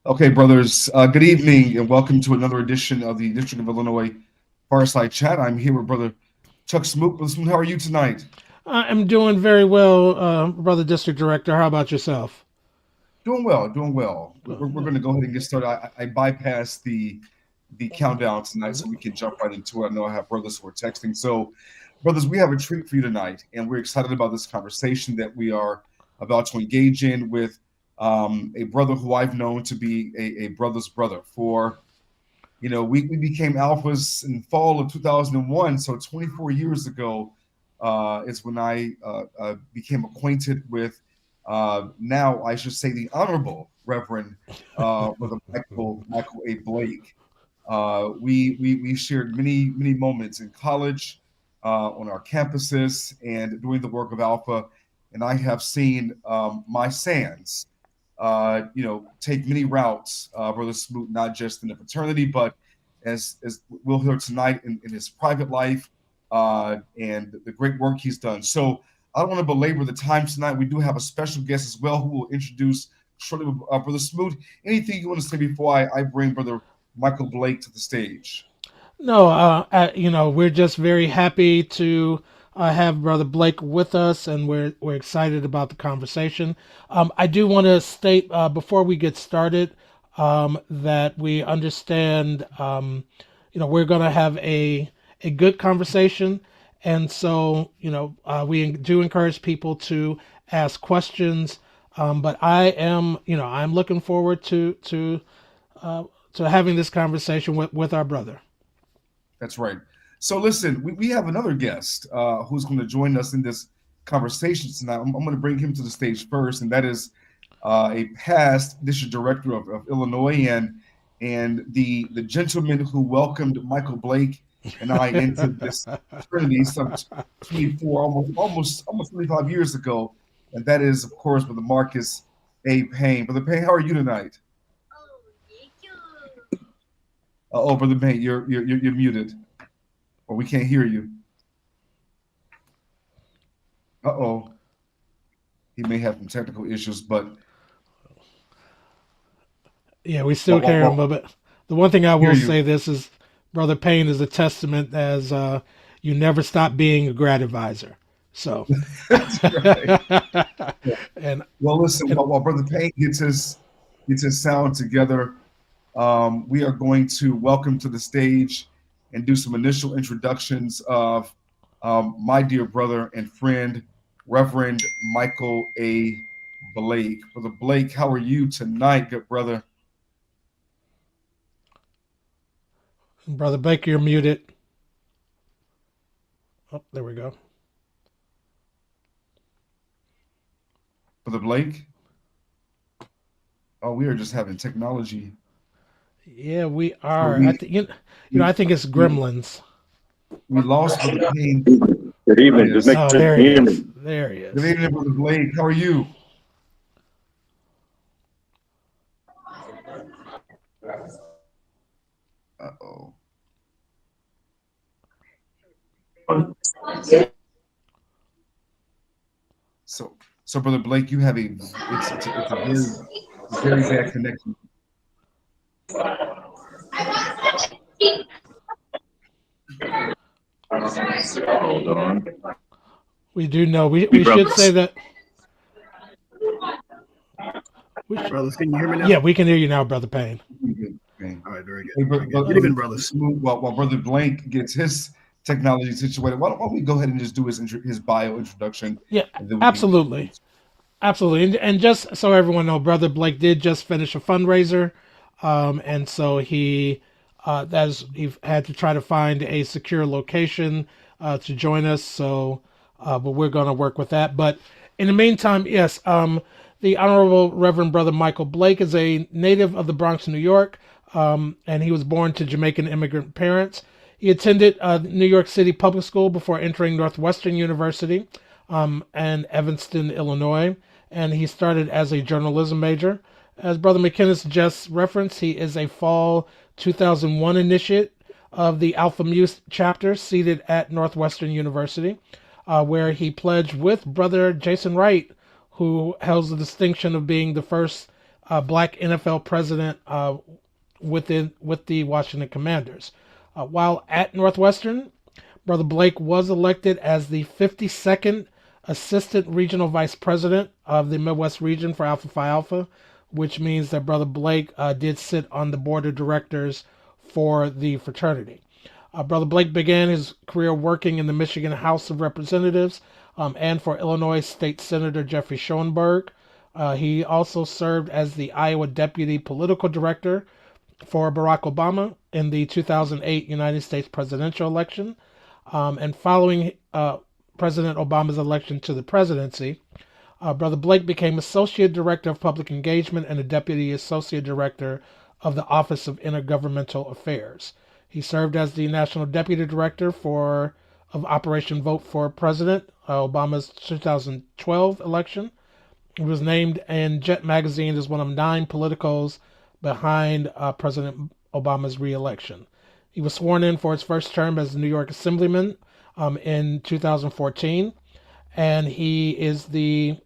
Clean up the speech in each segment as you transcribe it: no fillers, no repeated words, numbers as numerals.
Okay, brothers, good evening and welcome to another edition of the District of Illinois Fireside Chat. I'm here with Brother Chuck Smoot. Brother Smoot, how are you tonight? I'm doing very well, Brother District Director. How about yourself? Doing well, doing well. We're going to go ahead and get started. I bypassed the countdown tonight so we can jump right into it. I know I have brothers who are texting. So, brothers, we have a treat for you tonight, and we're excited about this conversation that we are about to engage in with a brother who I've known to be a brother's brother for. We became alphas in fall of 2001. So 24 years ago is when I became acquainted with, now I should say, the Honorable Reverend Brother Michael A. Blake. We shared many moments in college, on our campuses, and doing the work of Alpha. And I have seen my sands take many routes, Brother Smoot, not just in the fraternity, but as we'll hear tonight in his private life and the great work he's done. So I don't want to belabor the time tonight. We do have a special guest as well who will introduce shortly, Brother Smoot. Anything you want to say before I bring Brother Michael Blake to the stage? No, we're just very happy to have Brother Blake with us, and we're excited about the conversation. I do want to state before we get started that we understand, we're going to have a good conversation, and so we do encourage people to ask questions. But I'm looking forward to having this conversation with our brother. That's right. So listen, we have another guest who's going to join us in this conversation tonight. I'm going to bring him to the stage first, and that is a past district director of Illinois and the gentleman who welcomed Michael Blake and I into this fraternity some 24, almost 25 years ago, and that is, of course, Brother Marcus A. Payne. Brother Payne, how are you tonight? Oh, Brother Payne, you're muted, or we can't hear you. Uh-oh, he may have some technical issues, but Yeah, we well, still well, carry him, well, but the one thing I hear will you. say this is Brother Payne is a testament as you never stop being a grad advisor. So, That's right. and Well, listen, and while Brother Payne gets his sound together, we are going to welcome to the stage and do some initial introductions of my dear brother and friend, Reverend Michael A. Blake. Brother Blake, how are you tonight, good brother? Brother Baker, you're muted. Oh, there we go. Brother Blake? Oh, we are just having technology. Yeah, we So are. I we think we I think it's we, Gremlins. we lost Brother Payne. Good evening. Just Yes. make Oh, sure you there can he hear is. me. There he Good is. evening, Brother Blake. How are you? Uh-oh. So, so Brother Blake, you have it's a very bad connection. Hold on. We do know. Hey, We should say brothers. that. We sh- Brothers, can you hear me yeah, now? we can hear you now, Brother Payne. Okay. All right, very good, Hey, very good. Good brother evening, brothers. Smoot, while Brother Blank gets his technology situated, why don't we go ahead and just do his bio introduction, Yeah, and then we can. absolutely. Absolutely. And just so everyone know, Brother Blake did just finish a fundraiser. And so he had to try to find a secure location to join us. So, but we're going to work with that. But in the meantime, yes, the Honorable Reverend Brother Michael Blake is a native of the Bronx, New York, and he was born to Jamaican immigrant parents. He attended New York City Public School before entering Northwestern University and Evanston, Illinois, and he started as a journalism major. As Brother McKinnis just referenced, he is a fall 2001 initiate of the Alpha Mu chapter seated at Northwestern University, where he pledged with Brother Jason Wright, who holds the distinction of being the first black NFL president with the Washington Commanders. While at Northwestern, Brother Blake was elected as the 52nd Assistant Regional Vice President of the Midwest region for Alpha Phi Alpha, which means that Brother Blake did sit on the board of directors for the fraternity. Brother Blake began his career working in the Michigan House of Representatives and for Illinois State Senator Jeffrey Schoenberg. He also served as the Iowa Deputy Political Director for Barack Obama in the 2008 United States presidential election. And following President Obama's election to the presidency, Brother Blake became Associate Director of Public Engagement and a Deputy Associate Director of the Office of Intergovernmental Affairs. He served as the National Deputy Director of Operation Vote for President, Obama's 2012 election. He was named in Jet Magazine as one of 9 politicos behind President Obama's re-election. He was sworn in for his first term as New York Assemblyman in 2014, and he is in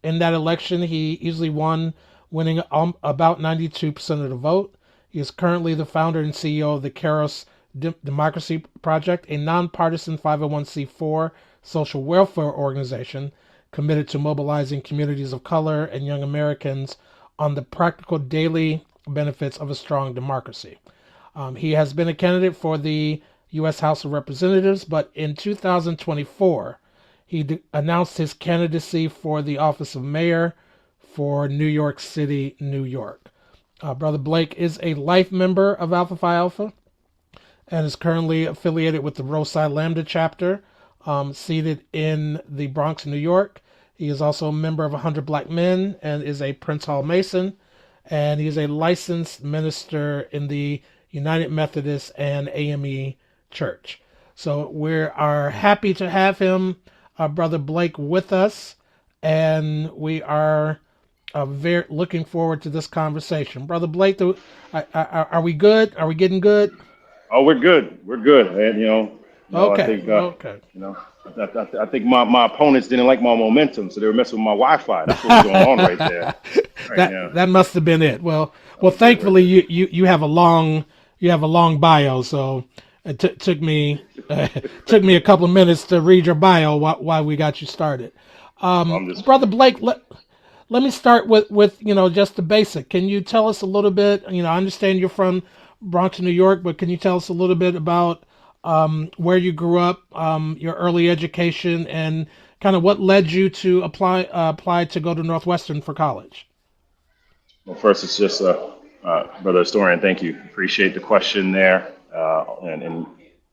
that election he easily won, winning about 92% of the vote. He is currently the founder and CEO of the Kairos Democracy Project, a nonpartisan 501c4 social welfare organization committed to mobilizing communities of color and young Americans on the practical daily benefits of a strong democracy. He has been a candidate for the U.S. House of Representatives, but in 2024, he announced his candidacy for the office of mayor for New York City, New York. Brother Blake is a life member of Alpha Phi Alpha and is currently affiliated with the Rho Psi Lambda chapter, seated in the Bronx, New York. He is also a member of 100 Black Men and is a Prince Hall Mason, and he is a licensed minister in the United Methodist and AME Church. So we are happy to have him, Brother Blake, with us, and we are very looking forward to this conversation. Brother Blake, are we good? Are we getting good? Oh, we're good. We're good. And, Okay. I think, Okay. I think my opponents didn't like my momentum, so they were messing with my Wi-Fi. That's what's going on right there. That must have been it. Well, thankfully you have a long bio, so it took me a couple of minutes to read your bio while we got you started. Brother Blake, let me start with just the basic. Can you tell us a little bit? I understand you're from Bronx, New York, but can you tell us a little bit about where you grew up, your early education, and kind of what led you to apply to go to Northwestern for college? Well, first, it's just, Brother Historian, thank you. Appreciate the question there. And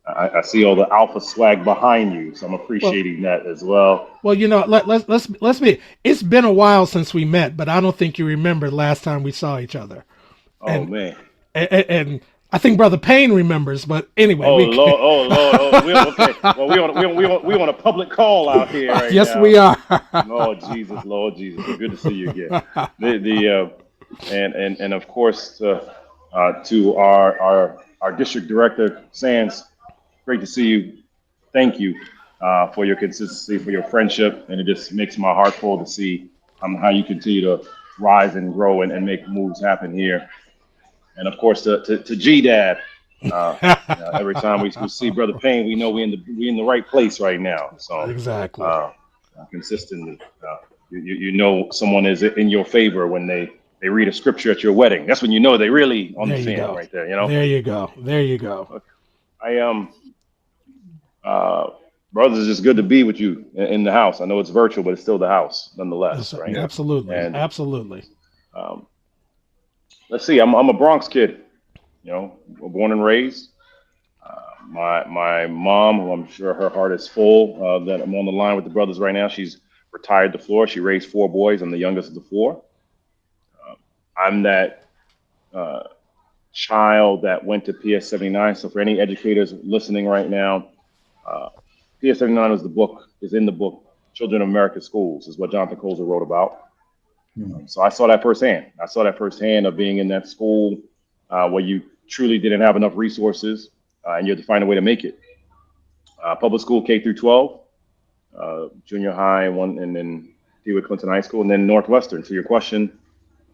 I see all the alpha swag behind you, so I'm appreciating that as well. Well, let's be. It's been a while since we met, but I don't think you remember the last time we saw each other. Man. And I think Brother Payne remembers, but anyway. Lord. Okay. Well, we on a public call out here right yes, now. we are. Lord Jesus. Good to see you again. And of course to our district director, Sands, great to see you. Thank you for your consistency, for your friendship, and it just makes my heart full to see how you continue to rise and grow and make moves happen here. And of course, to G-Dad, every time we see Brother Payne, we know we in the right place right now. So exactly, consistently, someone is in your favor when they read a scripture at your wedding. That's when you know they really understand right there. There you go. Brothers, it's good to be with you in the house. I know it's virtual, but it's still the house nonetheless, right? Absolutely, absolutely. Let's see. I'm a Bronx kid, born and raised. My mom, who I'm sure her heart is full, that I'm on the line with the brothers right now. She's retired to Florida. She raised 4 boys. I'm the youngest of the 4. I'm that child that went to PS 79. So for any educators listening right now, PS 79 is in the book, Children of America's Schools, is what Jonathan Colzer wrote about. So I saw that firsthand. I saw that firsthand of being in that school where you truly didn't have enough resources and you had to find a way to make it. Public school K through 12, junior high, and then Dewitt Clinton High School, and then Northwestern. To your question,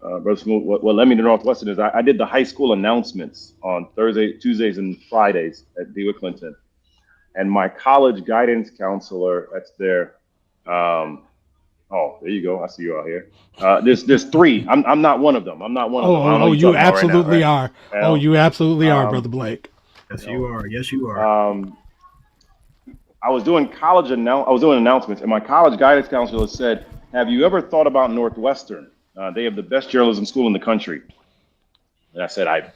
Brother Smooth, what led me to Northwestern is I did the high school announcements on Tuesdays, and Fridays at DeWitt Clinton. And my college guidance counselor, that's there. Oh, there you go. I see you out here. There's three. I'm not one of them. I'm not one of them. I don't know Oh, what you you're talking about right now, absolutely right? are. You Oh, know? you absolutely are, Brother Blake. Yes, you are. Yes, you are. I was doing announcements, and my college guidance counselor said, "Have you ever thought about Northwestern? They have the best journalism school in the country." And I said, I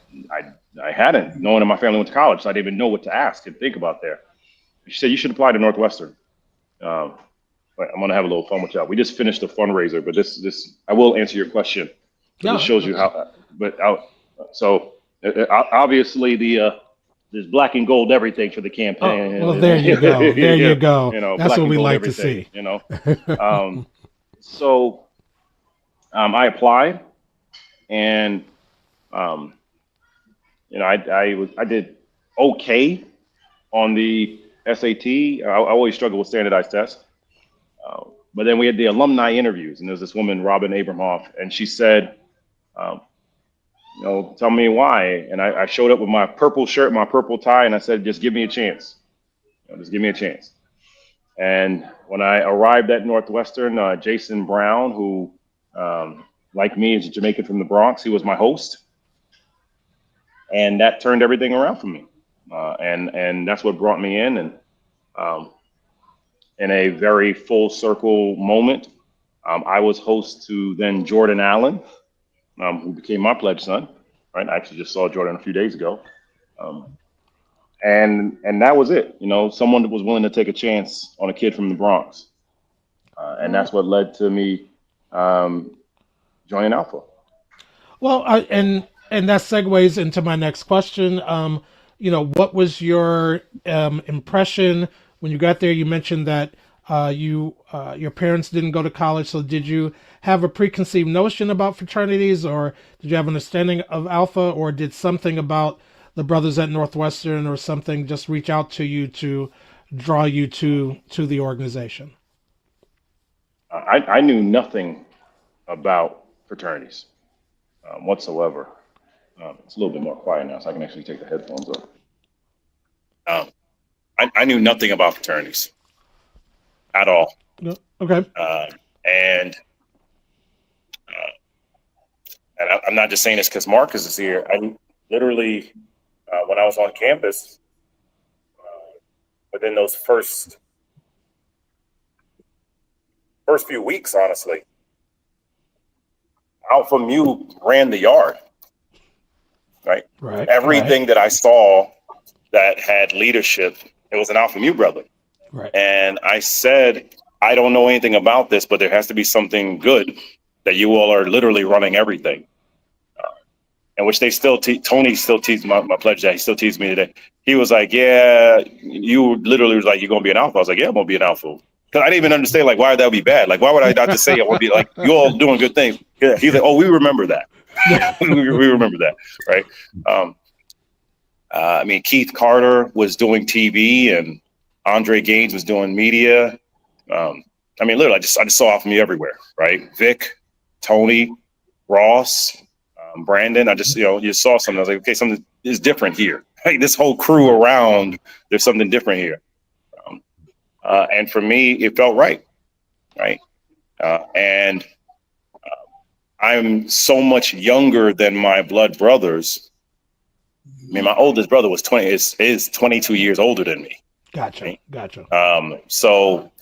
hadn't. No one in my family went to college, so I didn't even know what to ask and think about there. She said, "You should apply to Northwestern." But I'm gonna have a little fun with y'all. We just finished a fundraiser, but this I will answer your question. This shows you how. Obviously there's black and gold everything for the campaign. Oh, well, there you go. There you go. You know, that's black what and we gold like everything, to see. You know. I applied, and I did okay on the SAT. I always struggle with standardized tests. But then we had the alumni interviews, and there's this woman, Robin Abramoff, and she said, tell me why. And I showed up with my purple shirt, my purple tie, and I said, just give me a chance. Just give me a chance. And when I arrived at Northwestern, Jason Brown, who, like me, is a Jamaican from the Bronx, he was my host. And that turned everything around for me. And that's what brought me in. And in a very full circle moment, I was host to then Jordan Allen, who became my pledge son. Right, I actually just saw Jordan a few days ago, and that was it. Someone that was willing to take a chance on a kid from the Bronx, and that's what led to me joining Alpha. Well, and that segues into my next question. What was your impression when you got there? You mentioned that your parents didn't go to college, so did you have a preconceived notion about fraternities, or did you have an understanding of Alpha, or did something about the brothers at Northwestern or something just reach out to you to draw you to the organization? I knew nothing about fraternities whatsoever. It's a little bit more quiet now, so I can actually take the headphones off. I knew nothing about fraternities at all. No? Okay. And I'm not just saying this because Marcus is here. I literally, when I was on campus, within those first few weeks, honestly, Alpha Mu ran the yard. Right. Everything that I saw that had leadership, it was an Alpha Mu brother. Right. And I said, I don't know anything about this, but there has to be something good that you all are literally running everything. And which they still Tony still teased my pledge that he still teased me today. He was like, yeah, you literally was like, you're going to be an Alpha. I was like, yeah, I'm going to be an Alpha. Because I didn't even understand, like, why would that be bad? Like, why would I not just say I want to be like, you all doing good things? Yeah. He's like, oh, we remember that. we remember that, right? Keith Carter was doing TV, and Andre Gaines was doing media. Literally, I just saw Alpha Me everywhere, right? Vic, Tony, Ross, Brandon. I just, you saw something. I was like, okay, something is different here. Like this whole crew around, there's something different here. And for me, it felt right, right? I'm so much younger than my blood brothers. My oldest brother was 22 years older than me. Gotcha. Right? Gotcha. So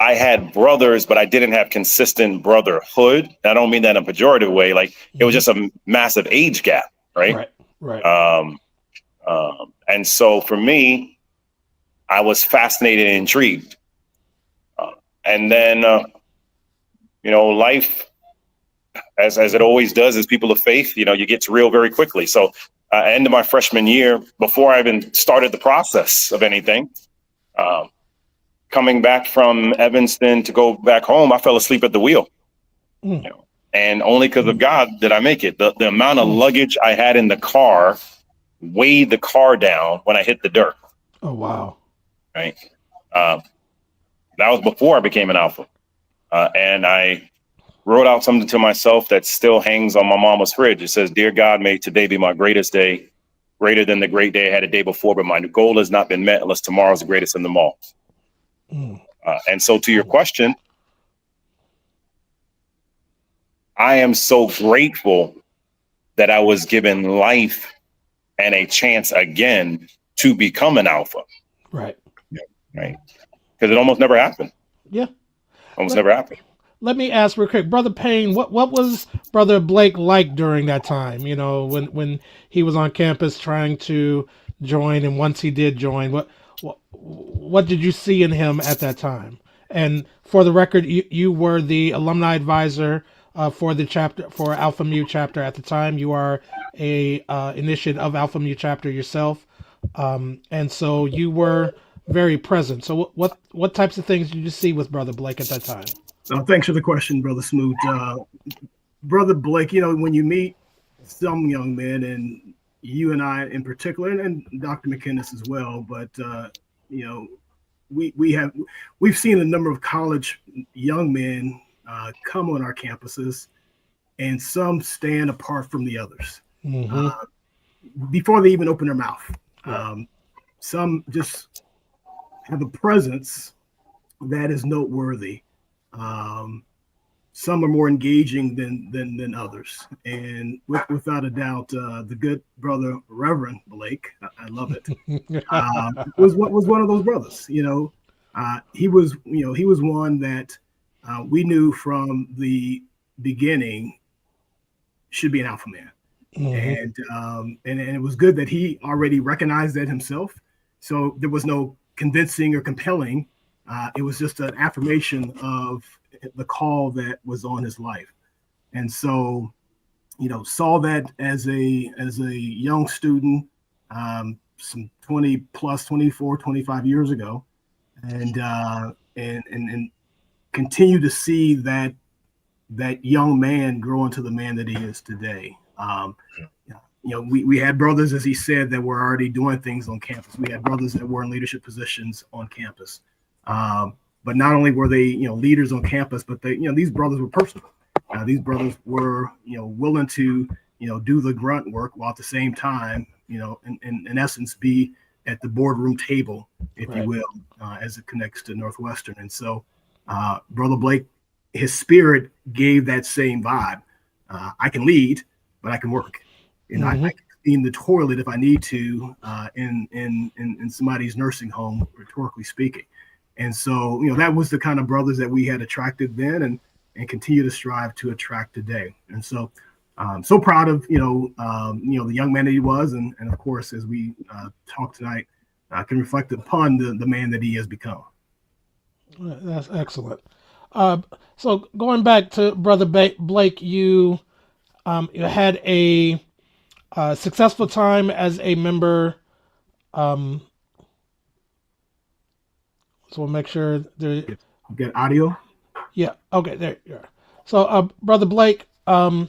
I had brothers, but I didn't have consistent brotherhood. I don't mean that in a pejorative way. Like it was just a massive age gap, right? Right. And so for me, I was fascinated and intrigued. And then, life, as it always does, as people of faith, you get real very quickly. So end of my freshman year, before I even started the process of anything, coming back from Evanston to go back home, I fell asleep at the wheel. And only because of God did I make it. The amount of luggage I had in the car weighed the car down when I hit the dirt. Oh, wow. Right. That was before I became an Alpha. And I wrote out something to myself that still hangs on my mama's fridge. It says, "Dear God, may today be my greatest day, greater than the great day I had a day before, but my goal has not been met unless tomorrow is the greatest of them all." And so to your question, I am so grateful that I was given life and a chance again to become an alpha. Right. Right. Because it almost never happened. Yeah. Almost never happened. Let me ask real quick, Brother Payne, what was Brother Blake like during that time? You know, when he was on campus trying to join, and once he did join, what did you see in him at that time? And for the record, you were the alumni advisor for the chapter, for Alpha Mu chapter at the time. You are a initiate of Alpha Mu chapter yourself, and so you were very present. So what types of things did you see with Brother Blake at that time? Thanks for the question, Brother Smoot. Brother Blake, you know, when you meet some young men, and you and I in particular, and Dr. McInnes as well, but you know, we've seen a number of college young men come on our campuses, and some stand apart from the others before they even open their mouth. Some just have a presence that is noteworthy. Some are more engaging than others, and without a doubt, the good brother Reverend Blake, I love it, was one of those brothers. You know, he was one that we knew from the beginning should be an alpha man, and it was good that he already recognized that himself. So there was no convincing or compelling. It was just an affirmation of the call that was on his life. And so, you know, saw that as a young student, some 20 plus 24, 25 years ago, and continue to see that young man grow into the man that he is today. You know, we had brothers, as he said, that were already doing things on campus. We had brothers that were in leadership positions on campus. But not only were they, you know, leaders on campus, but they, you know, these brothers were personal. These brothers were, you know, willing to, you know, do the grunt work while at the same time, you know, in essence, be at the boardroom table, if you will, as it connects to Northwestern. And so, Brother Blake, his spirit gave that same vibe. I can lead, but I can work. You know, I can clean the toilet if I need to in somebody's nursing home, rhetorically speaking. And so, you know, that was the kind of brothers that we had attracted then, and continue to strive to attract today. And so, so proud of, you know, the young man that he was, and of course, as we talk tonight, I can reflect upon the man that he has become. That's excellent. So going back to Brother Blake, you had a successful time as a member. So we'll make sure there. Get audio. Yeah. Okay. There you are. So, Brother Blake, so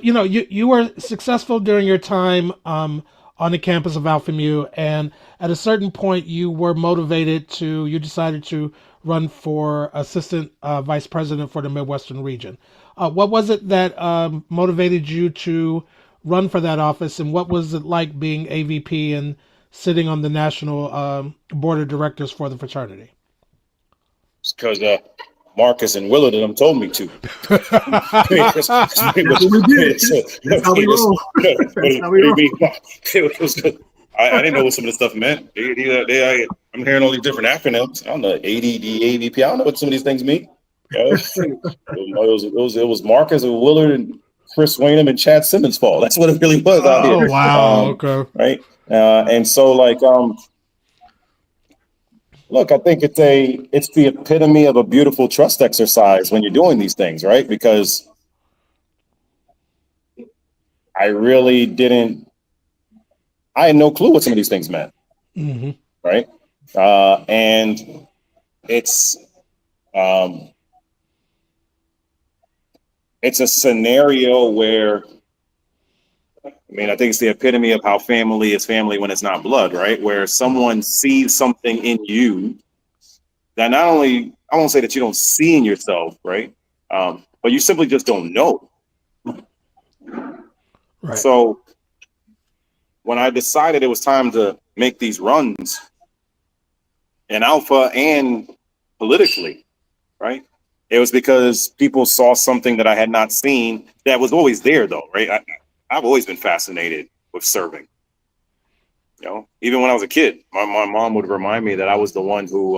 you know you were successful during your time on the campus of Alpha Mu, and at a certain point you were motivated to. You decided to run for assistant vice president for the Midwestern region. What was it that motivated you to run for that office, and what was it like being AVP and sitting on the national board of directors for the fraternity? It's because Marcus and Willard and them told me to. That's what we did. That's how we roll. That's how we roll. It was good. I didn't know what some of this stuff meant. I'm hearing all these different acronyms. I don't know, ADD, AVP. I don't know what some of these things mean. It was Marcus and Willard and Chris Wainham and Chad Simmons' fault. That's what it really was out here. Oh wow! Okay. Right. And so, like, look, I think it's the epitome of a beautiful trust exercise when you're doing these things, right? Because I had no clue what some of these things meant, right? And it's a scenario where, I mean, I think it's the epitome of how family is family when it's not blood, right? Where someone sees something in you that not only, I won't say that you don't see in yourself, right? But but you simply just don't know. Right. So when I decided it was time to make these runs in Alpha and politically, right? It was because people saw something that I had not seen that was always there, though, right? I've always been fascinated with serving. You know, even when I was a kid, my mom would remind me that I was the one who,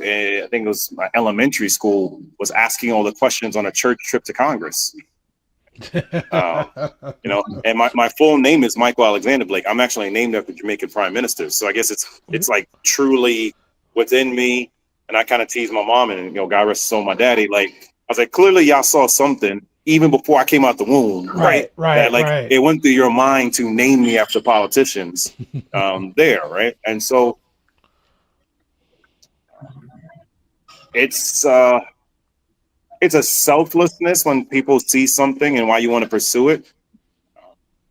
I think it was my elementary school, was asking all the questions on a church trip to Congress. You know, and my full name is Michael Alexander Blake. I'm actually named after Jamaican prime ministers. So I guess it's like truly within me. And I kind of tease my mom and, you know, God rest his soul, my daddy. Like, I was like, clearly y'all saw something even before I came out the womb, right? That like it went through your mind to name me after politicians there, right? And so it's a selflessness when people see something and why you want to pursue it.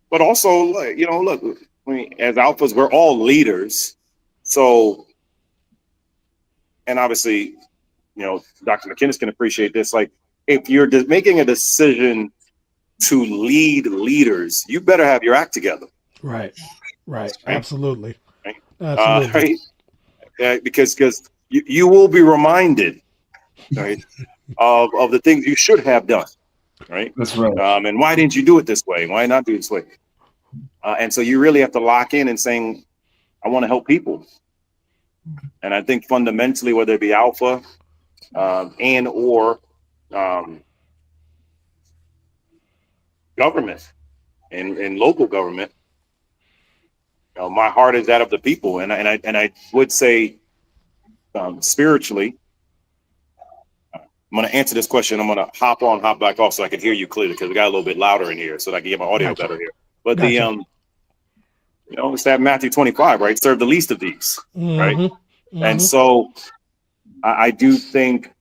But also, you know, look, I mean, as alphas, we're all leaders. So, and obviously, you know, Dr. McKinnis can appreciate this. Like, if you're making a decision to lead leaders, you better have your act together. Right. Absolutely. Right. Absolutely. Right? Because you will be reminded, right, of the things you should have done. Right. That's right. And why didn't you do it this way? Why not do it this way? And so you really have to lock in and saying, I want to help people. And I think fundamentally, whether it be alpha and or government and local government, you know, my heart is that of the people. And I would say spiritually, I'm going to answer this question. I'm going to hop on, hop back off so I can hear you clearly because we got a little bit louder in here so that I can get my audio better here. But the, you know, it's that Matthew 25, right? Serve the least of these, right? And so I do think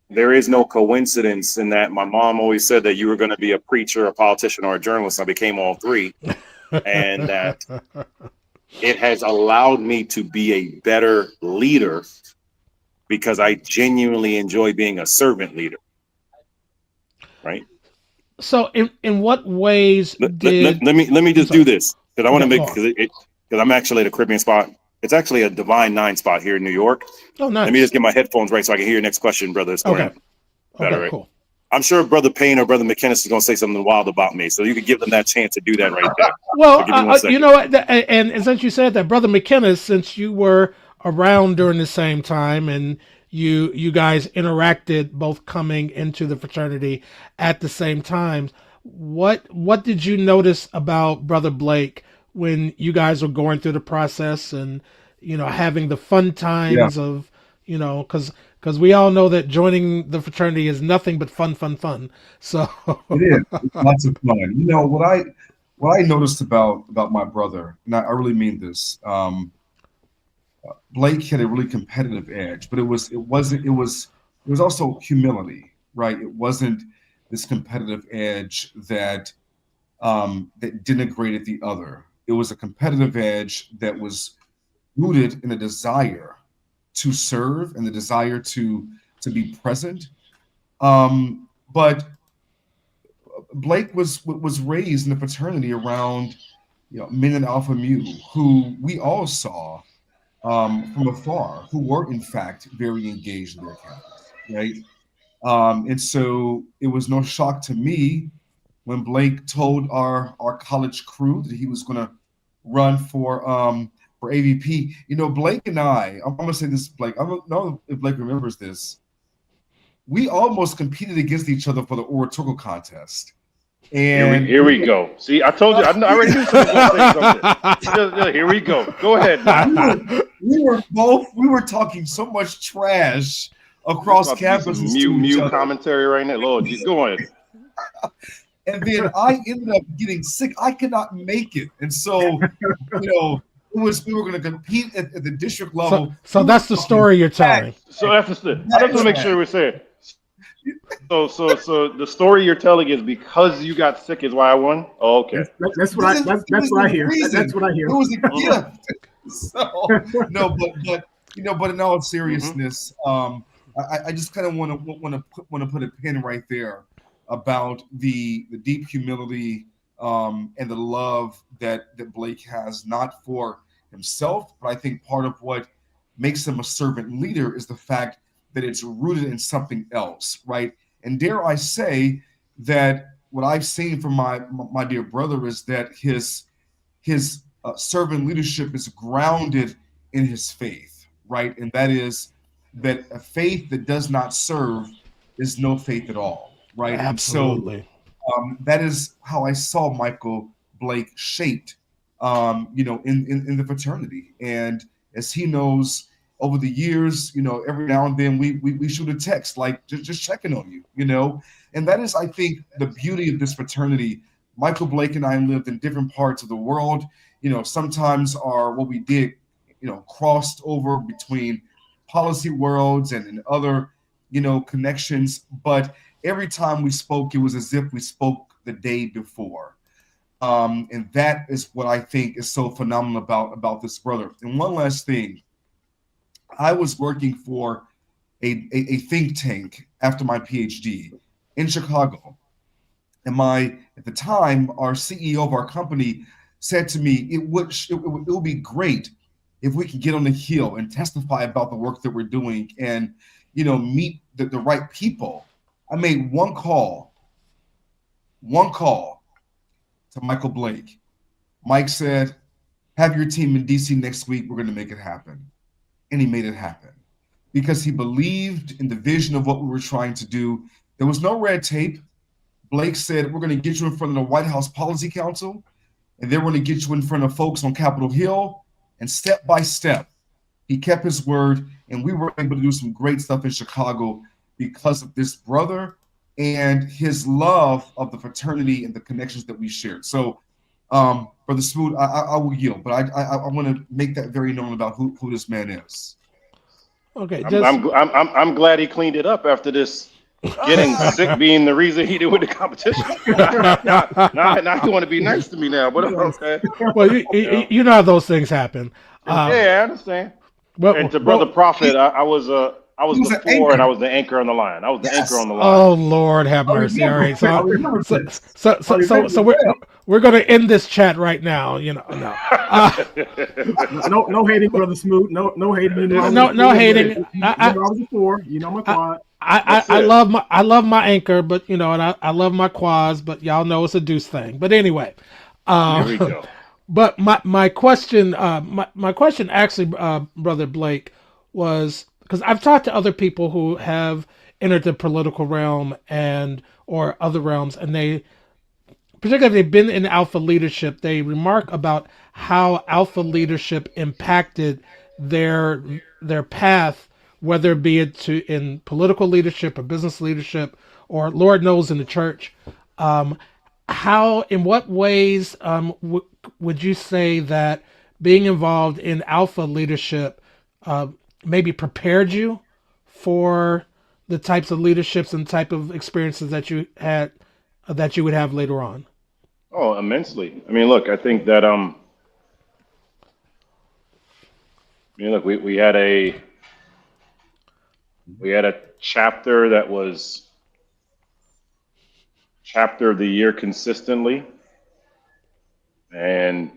there is no coincidence in that. My mom always said that you were going to be a preacher, a politician, or a journalist. I became all three. And that it has allowed me to be a better leader because I genuinely enjoy being a servant leader. Right. So in what ways let me just do this because I want to make because I'm actually at a Caribbean spot. It's actually a Divine 9 spot here in New York. Oh, nice. Let me just get my headphones right so I can hear your next question, brother. Okay, right? Cool. I'm sure Brother Payne or Brother McKinnis is going to say something wild about me, so you could give them that chance to do that right there. Well, you know what? And since you said that, Brother McKinnis, since you were around during the same time and you guys interacted both coming into the fraternity at the same time, what did you notice about Brother Blake when you guys were going through the process and, you know, having the fun times of, you know, because we all know that joining the fraternity is nothing but fun. So it is. It's lots of fun. You know, what I noticed about my brother, and I really mean this, Blake had a really competitive edge, but it was also humility, right? It wasn't this competitive edge that denigrated the other. It was a competitive edge that was rooted in a desire to serve and the desire to be present. But Blake was raised in a fraternity around, you know, men in Alpha Mu, who we all saw from afar, who were in fact very engaged in their campus, right? And so it was no shock to me when Blake told our college crew that he was going to run for AVP. You know, Blake and I'm going to say this, Blake. I don't know if Blake remembers this. We almost competed against each other for the oratorical contest. And here we go. See, I told you. I already knew someone was going to say something. Here we go. Go ahead. We were talking so much trash across campus. Mute commentary right now. Lord, go ahead. And then I ended up getting sick. I could not make it. And so, you know, we were going to compete at the district level. So that's the story you're telling. So that's the story. I just want to make sure we're saying. So the story you're telling is because you got sick is why I won? Oh, okay. That's what I hear. That's what I hear. It was a gift. So, no, but you know, but in all seriousness, I just kind of want to put a pin right there about the deep humility and the love that Blake has, not for himself, but I think part of what makes him a servant leader is the fact that it's rooted in something else, right? And dare I say that what I've seen from my dear brother is that his servant leadership is grounded in his faith, right? And that is that a faith that does not serve is no faith at all, right? And so Absolutely. that is how I saw Michael Blake shaped, in the fraternity. And as he knows, over the years, every now and then we shoot a text like just checking on you, and that is, I think, the beauty of this fraternity. Michael Blake and I lived in different parts of the world. Sometimes what we did, crossed over between policy worlds and other, connections. But every time we spoke, it was as if we spoke the day before. And that is what I think is so phenomenal about this brother. And one last thing, I was working for a think tank after my PhD in Chicago. And at the time, our CEO of our company said to me, it would be great if we could get on the Hill and testify about the work that we're doing and, meet the right people. I made one call to Michael Blake. Mike said, have your team in DC next week. We're going to make it happen. And he made it happen because he believed in the vision of what we were trying to do. There was no red tape. Blake said, we're going to get you in front of the White House Policy Council, and then we're going to get you in front of folks on Capitol Hill. And step by step, he kept his word, and we were able to do some great stuff in Chicago because of this brother and his love of the fraternity and the connections that we shared. So, Brother Smoot, I will yield, but I want to make that very known about who this man is. Okay, I'm glad he cleaned it up after this. Getting sick being the reason he didn't win the competition. Now he want to be nice to me now, but okay. Well, you know how those things happen. Yeah, I understand. And to Brother Prophet, I was the four and I was the anchor on the line. I was the anchor on the line. Oh Lord, have mercy! All right, so we're going to end this chat right now. No. No hating, Brother Smoot. No hating. No hating. I was a four. My quad. I love my anchor, but and I love my quads, but y'all know it's a deuce thing. But anyway, here we go. But my question, my question actually, Brother Blake, was because I've talked to other people who have entered the political realm or other realms, and particularly if they've been in alpha leadership, they remark about how alpha leadership impacted their path, whether it be in political leadership or business leadership, or Lord knows in the church. In what ways would you say that being involved in alpha leadership maybe prepared you for the types of leaderships and type of experiences that you would have later on? Oh, immensely. I mean, look, I think that we had a chapter that was chapter of the year consistently, and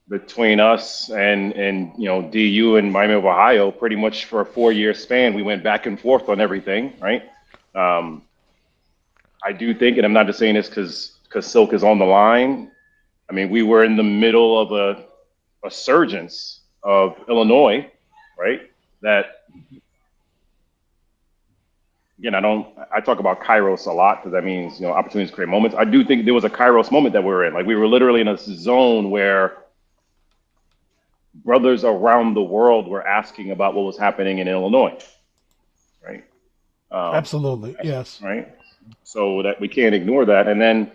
between us and DU and Miami of Ohio, pretty much for a 4-year span, we went back and forth on everything, right? I do think, and I'm not just saying this because Silk is on the line. I mean, we were in the middle of a surgence of Illinois, right? That, again, I talk about Kairos a lot because that means, opportunities create moments. I do think there was a Kairos moment that we were in. Like, we were literally in a zone where brothers around the world were asking about what was happening in Illinois, right? Absolutely, yes. Right? So that we can't ignore that. And then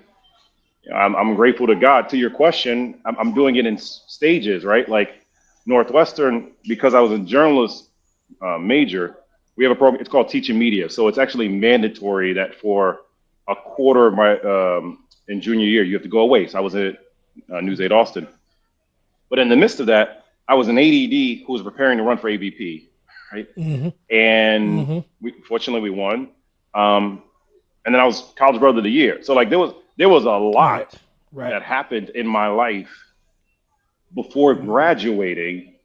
I'm grateful to God. To your question, I'm doing it in stages, right? Like Northwestern, because I was a journalist major, we have a program, it's called Teaching Media. So it's actually mandatory that for a quarter of my, in junior year, you have to go away. So I was at News 8 Austin. But in the midst of that, I was an ADD who was preparing to run for AVP, right? Mm-hmm. And Mm-hmm. fortunately we won. And then I was college brother of the year. So like there was a lot Right. that happened in my life before graduating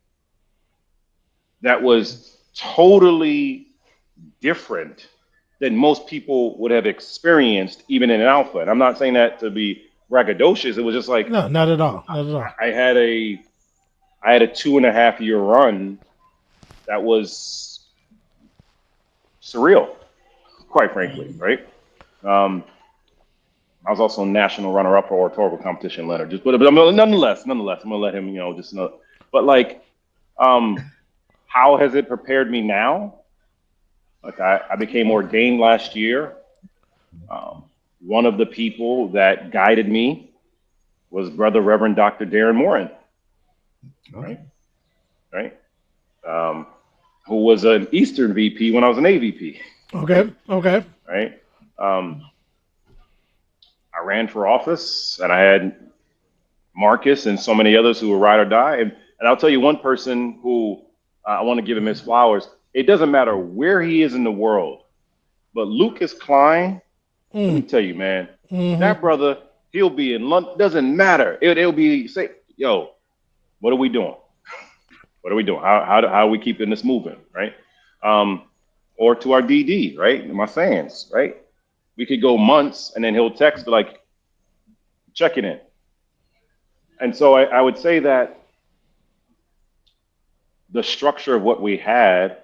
that was totally different than most people would have experienced even in an alpha. And I'm not saying that to be braggadocious. It was just like No, not at all. Not at all. I had a 2.5 year run that was surreal, quite frankly, right? I was also national runner-up for oratorical competition, Leonard. But nonetheless, I'm gonna let him, just know. But like, how has it prepared me now? Like I became ordained last year. One of the people that guided me was Brother Reverend Dr. Darren Morin, right? Right. Who was an Eastern VP when I was an AVP. Okay. Okay. Right. I ran for office, and I had Marcus and so many others who were ride or die. And I'll tell you one person who I want to give him his flowers. It doesn't matter where he is in the world, but Lucas Klein, let me tell you, man, that brother, he'll be in London. Doesn't matter. It'll be say, yo, what are we doing? What are we doing? How are we keeping this moving, right? Or to our DD, right? My fans, right? We could go months, and then he'll text like, checking in. And so I would say that the structure of what we had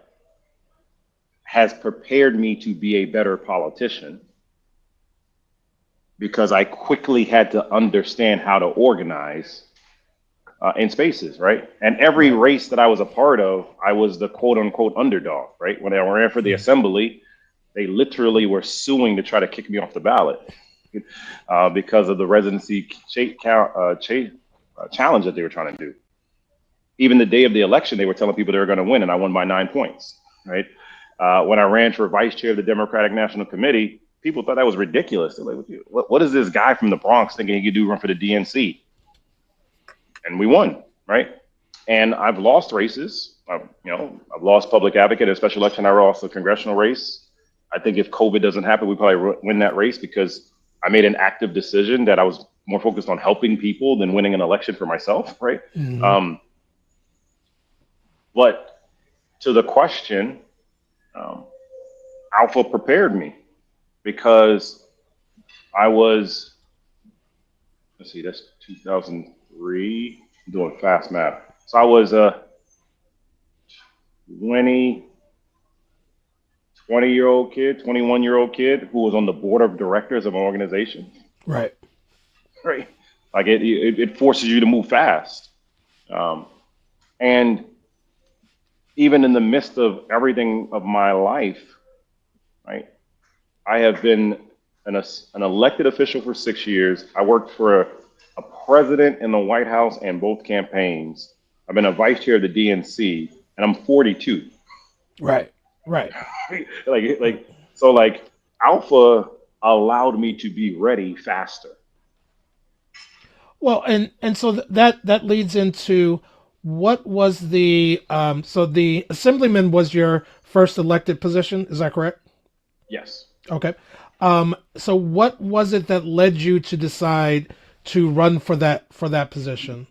has prepared me to be a better politician because I quickly had to understand how to organize in spaces, right? And every race that I was a part of, I was the quote unquote underdog, right? When I ran for the assembly, they literally were suing to try to kick me off the ballot because of the residency challenge that they were trying to do. Even the day of the election, they were telling people they were going to win, and I won by 9 points, right? When I ran for vice chair of the Democratic National Committee, people thought that was ridiculous. They're like, what is this guy from the Bronx thinking he could run for the DNC? And we won, right? And I've lost races. I've lost public advocate in a special election. I lost the congressional race. I think if COVID doesn't happen, we probably win that race because I made an active decision that I was more focused on helping people than winning an election for myself, right? Mm-hmm. But to the question, Alpha prepared me because I was, let's see, that's 2003. I'm doing fast math. So I was a 20-year-old kid, 21-year-old kid who was on the board of directors of an organization. Right. Right. Like it forces you to move fast. And even in the midst of everything of my life, right, I have been an elected official for 6 years. I worked for a president in the White House and both campaigns. I've been a vice chair of the DNC, and I'm 42. Right. like Alpha allowed me to be ready faster. Well, and so that leads into what was the so the assemblyman was your first elected position, is that correct? Yes. Okay. So what was it that led you to decide to run for that position?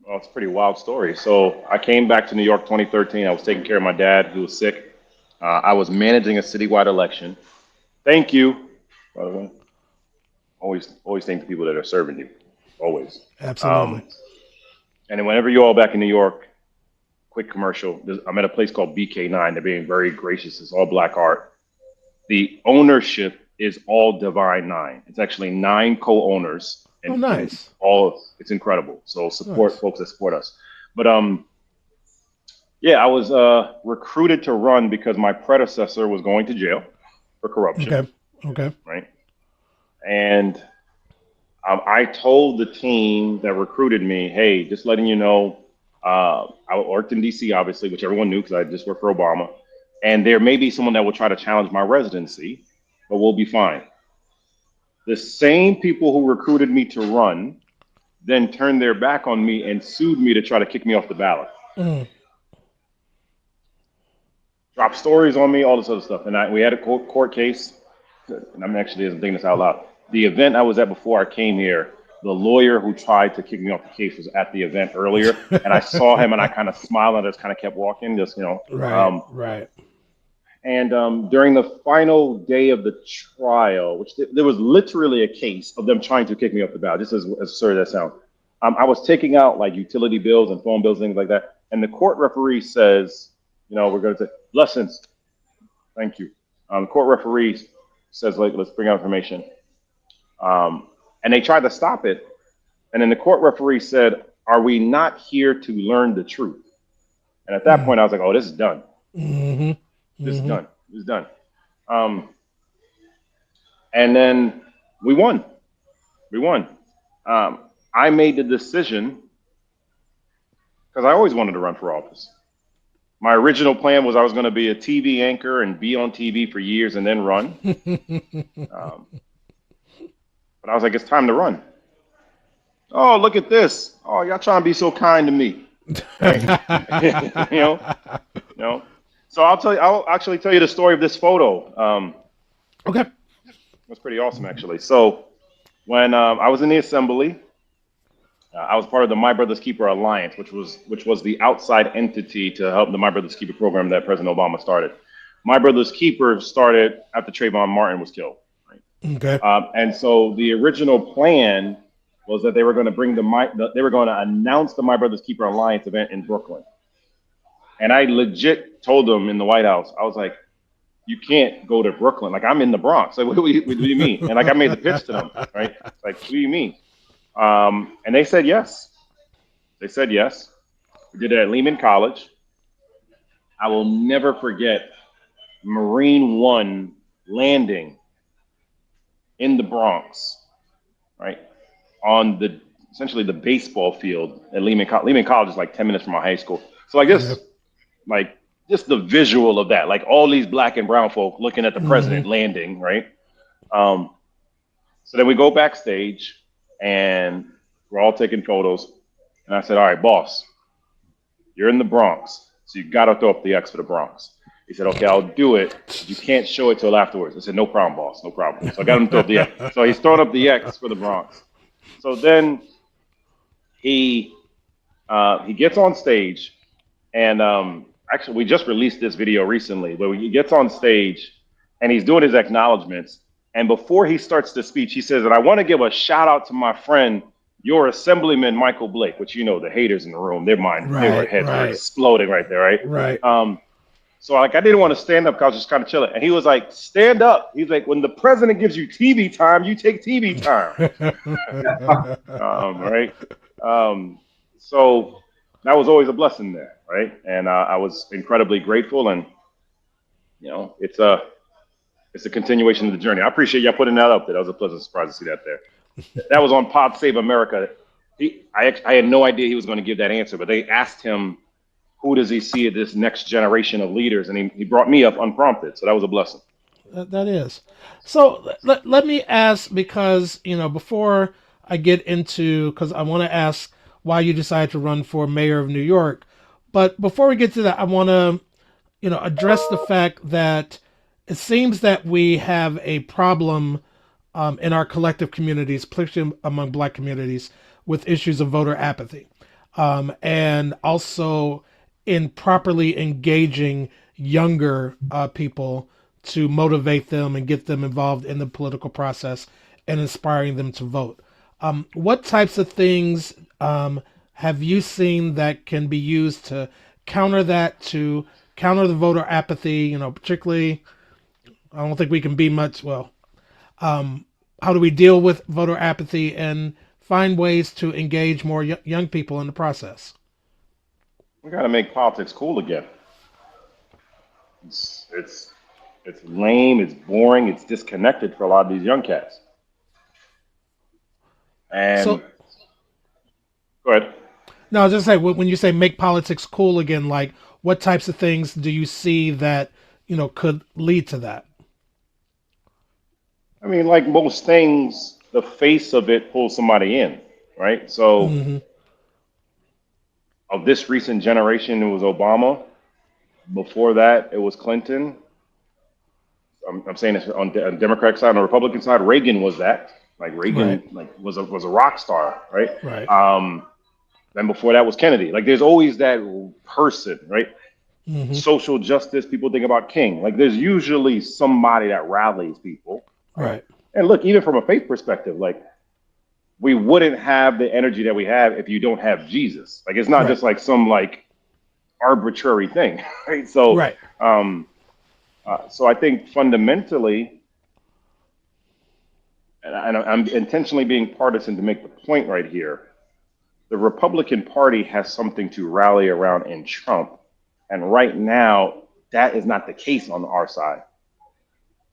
Well, it's a pretty wild story. So I came back to New York 2013. I was taking care of my dad who was sick. I was managing a citywide election. Thank you, by the way. Always thank the people that are serving you. Always. Absolutely. And then whenever you're all back in New York, quick commercial. I'm at a place called BK9. They're being very gracious. It's all black art. The ownership is all Divine Nine. It's actually 9 co-owners. And, nice. It's incredible. So support folks that support us. But yeah, I was recruited to run because my predecessor was going to jail for corruption. Okay. Right. And I told the team that recruited me, hey, just letting you know, I worked in DC, obviously, which everyone knew because I just worked for Obama. And there may be someone that will try to challenge my residency, but we'll be fine. The same people who recruited me to run then turned their back on me and sued me to try to kick me off the ballot. drop stories on me, all this other stuff. And we had a court case, and I'm actually thinking this out loud. The event I was at before I came here, the lawyer who tried to kick me off the case was at the event earlier, and I saw him, and I kind of smiled and just kind of kept walking, just Right. Right. And during the final day of the trial, which there was literally a case of them trying to kick me off the ballot, just as absurd as that sounds. I was taking out like utility bills and phone bills, things like that. And the court referee says, we're going to take lessons. Thank you. The court referee says, like, let's bring out information. And they tried to stop it. And then the court referee said, are we not here to learn the truth? And at that point, I was like, oh, this is done. Mm-hmm. This is done. This is done. And then we won. We won. I made the decision because I always wanted to run for office. My original plan was I was going to be a TV anchor and be on TV for years and then run. But I was like, it's time to run. Oh, look at this. Oh, y'all trying to be so kind to me. Right? So I'll actually tell you the story of this photo. Okay. It's pretty awesome, actually. So when I was in the assembly, I was part of the My Brother's Keeper Alliance, which was the outside entity to help the My Brother's Keeper program that President Obama started. My Brother's Keeper started after Trayvon Martin was killed. Right? Okay. And so the original plan was that they were going to they were going to announce the My Brother's Keeper Alliance event in Brooklyn. And I legit told them in the White House, I was like, you can't go to Brooklyn. Like, I'm in the Bronx. Like, what do you mean? And like, I made the pitch to them, right? Like, what do you mean? And they said yes. They said yes. We did it at Lehman College. I will never forget Marine One landing in the Bronx, right? On essentially the baseball field at Lehman College. Lehman College is like 10 minutes from my high school. So like this, just the visual of that, like all these black and brown folk looking at the president landing, right? So then we go backstage and we're all taking photos. And I said, all right, boss, you're in the Bronx, so you got to throw up the X for the Bronx. He said, okay, I'll do it. But you can't show it till afterwards. I said, no problem, boss, no problem. So I got him to throw up the X. So he's throwing up the X for the Bronx. So then he gets on stage, and actually we just released this video recently where he gets on stage and he's doing his acknowledgments. And before he starts the speech, he says that I want to give a shout out to my friend, your Assemblyman Michael Blake, which the haters in the room, their heads were exploding right there, right? Right. So like I didn't want to stand up because I was just kind of chilling. And he was like, stand up. He's like, when the president gives you TV time, you take TV time. Right. So that was always a blessing there, right? And I was incredibly grateful, and it's a continuation of the journey. I appreciate y'all putting that up there. That was a pleasant surprise to see that there. That was on Pod Save America. I had no idea he was going to give that answer, but they asked him, who does he see as this next generation of leaders? And he brought me up unprompted, so that was a blessing. That is. So let me ask, because, before I get into, because I want to ask why you decided to run for mayor of New York. But before we get to that, I want to, address the fact that it seems that we have a problem in our collective communities, particularly among Black communities, with issues of voter apathy. And also in properly engaging younger people to motivate them and get them involved in the political process and inspiring them to vote. What types of things have you seen that can be used to counter that, to counter the voter apathy, particularly, I don't think we can be much, how do we deal with voter apathy and find ways to engage more young people in the process? We got to make politics cool again. It's lame, it's boring, it's disconnected for a lot of these young cats. And go ahead. No, I was just saying, when you say make politics cool again, like what types of things do you see that could lead to that? I mean, like most things, the face of it pulls somebody in, right? So of this recent generation, it was Obama. Before that, it was Clinton. I'm saying this on the Democratic side, on the Republican side, Reagan was that. Like Reagan, Right. was a rock star, right? Right. Then before that was Kennedy. Like there's always that person, right? Hmm. Social justice. People think about King. Like there's usually somebody that rallies people. Right. And look, even from a faith perspective, like we wouldn't have the energy that we have if you don't have Jesus. Like it's not Right. just like some like arbitrary thing, right? So, Right. so I think fundamentally, and I'm intentionally being partisan to make the point right here. The Republican Party has something to rally around in Trump, and right now that is not the case on our side.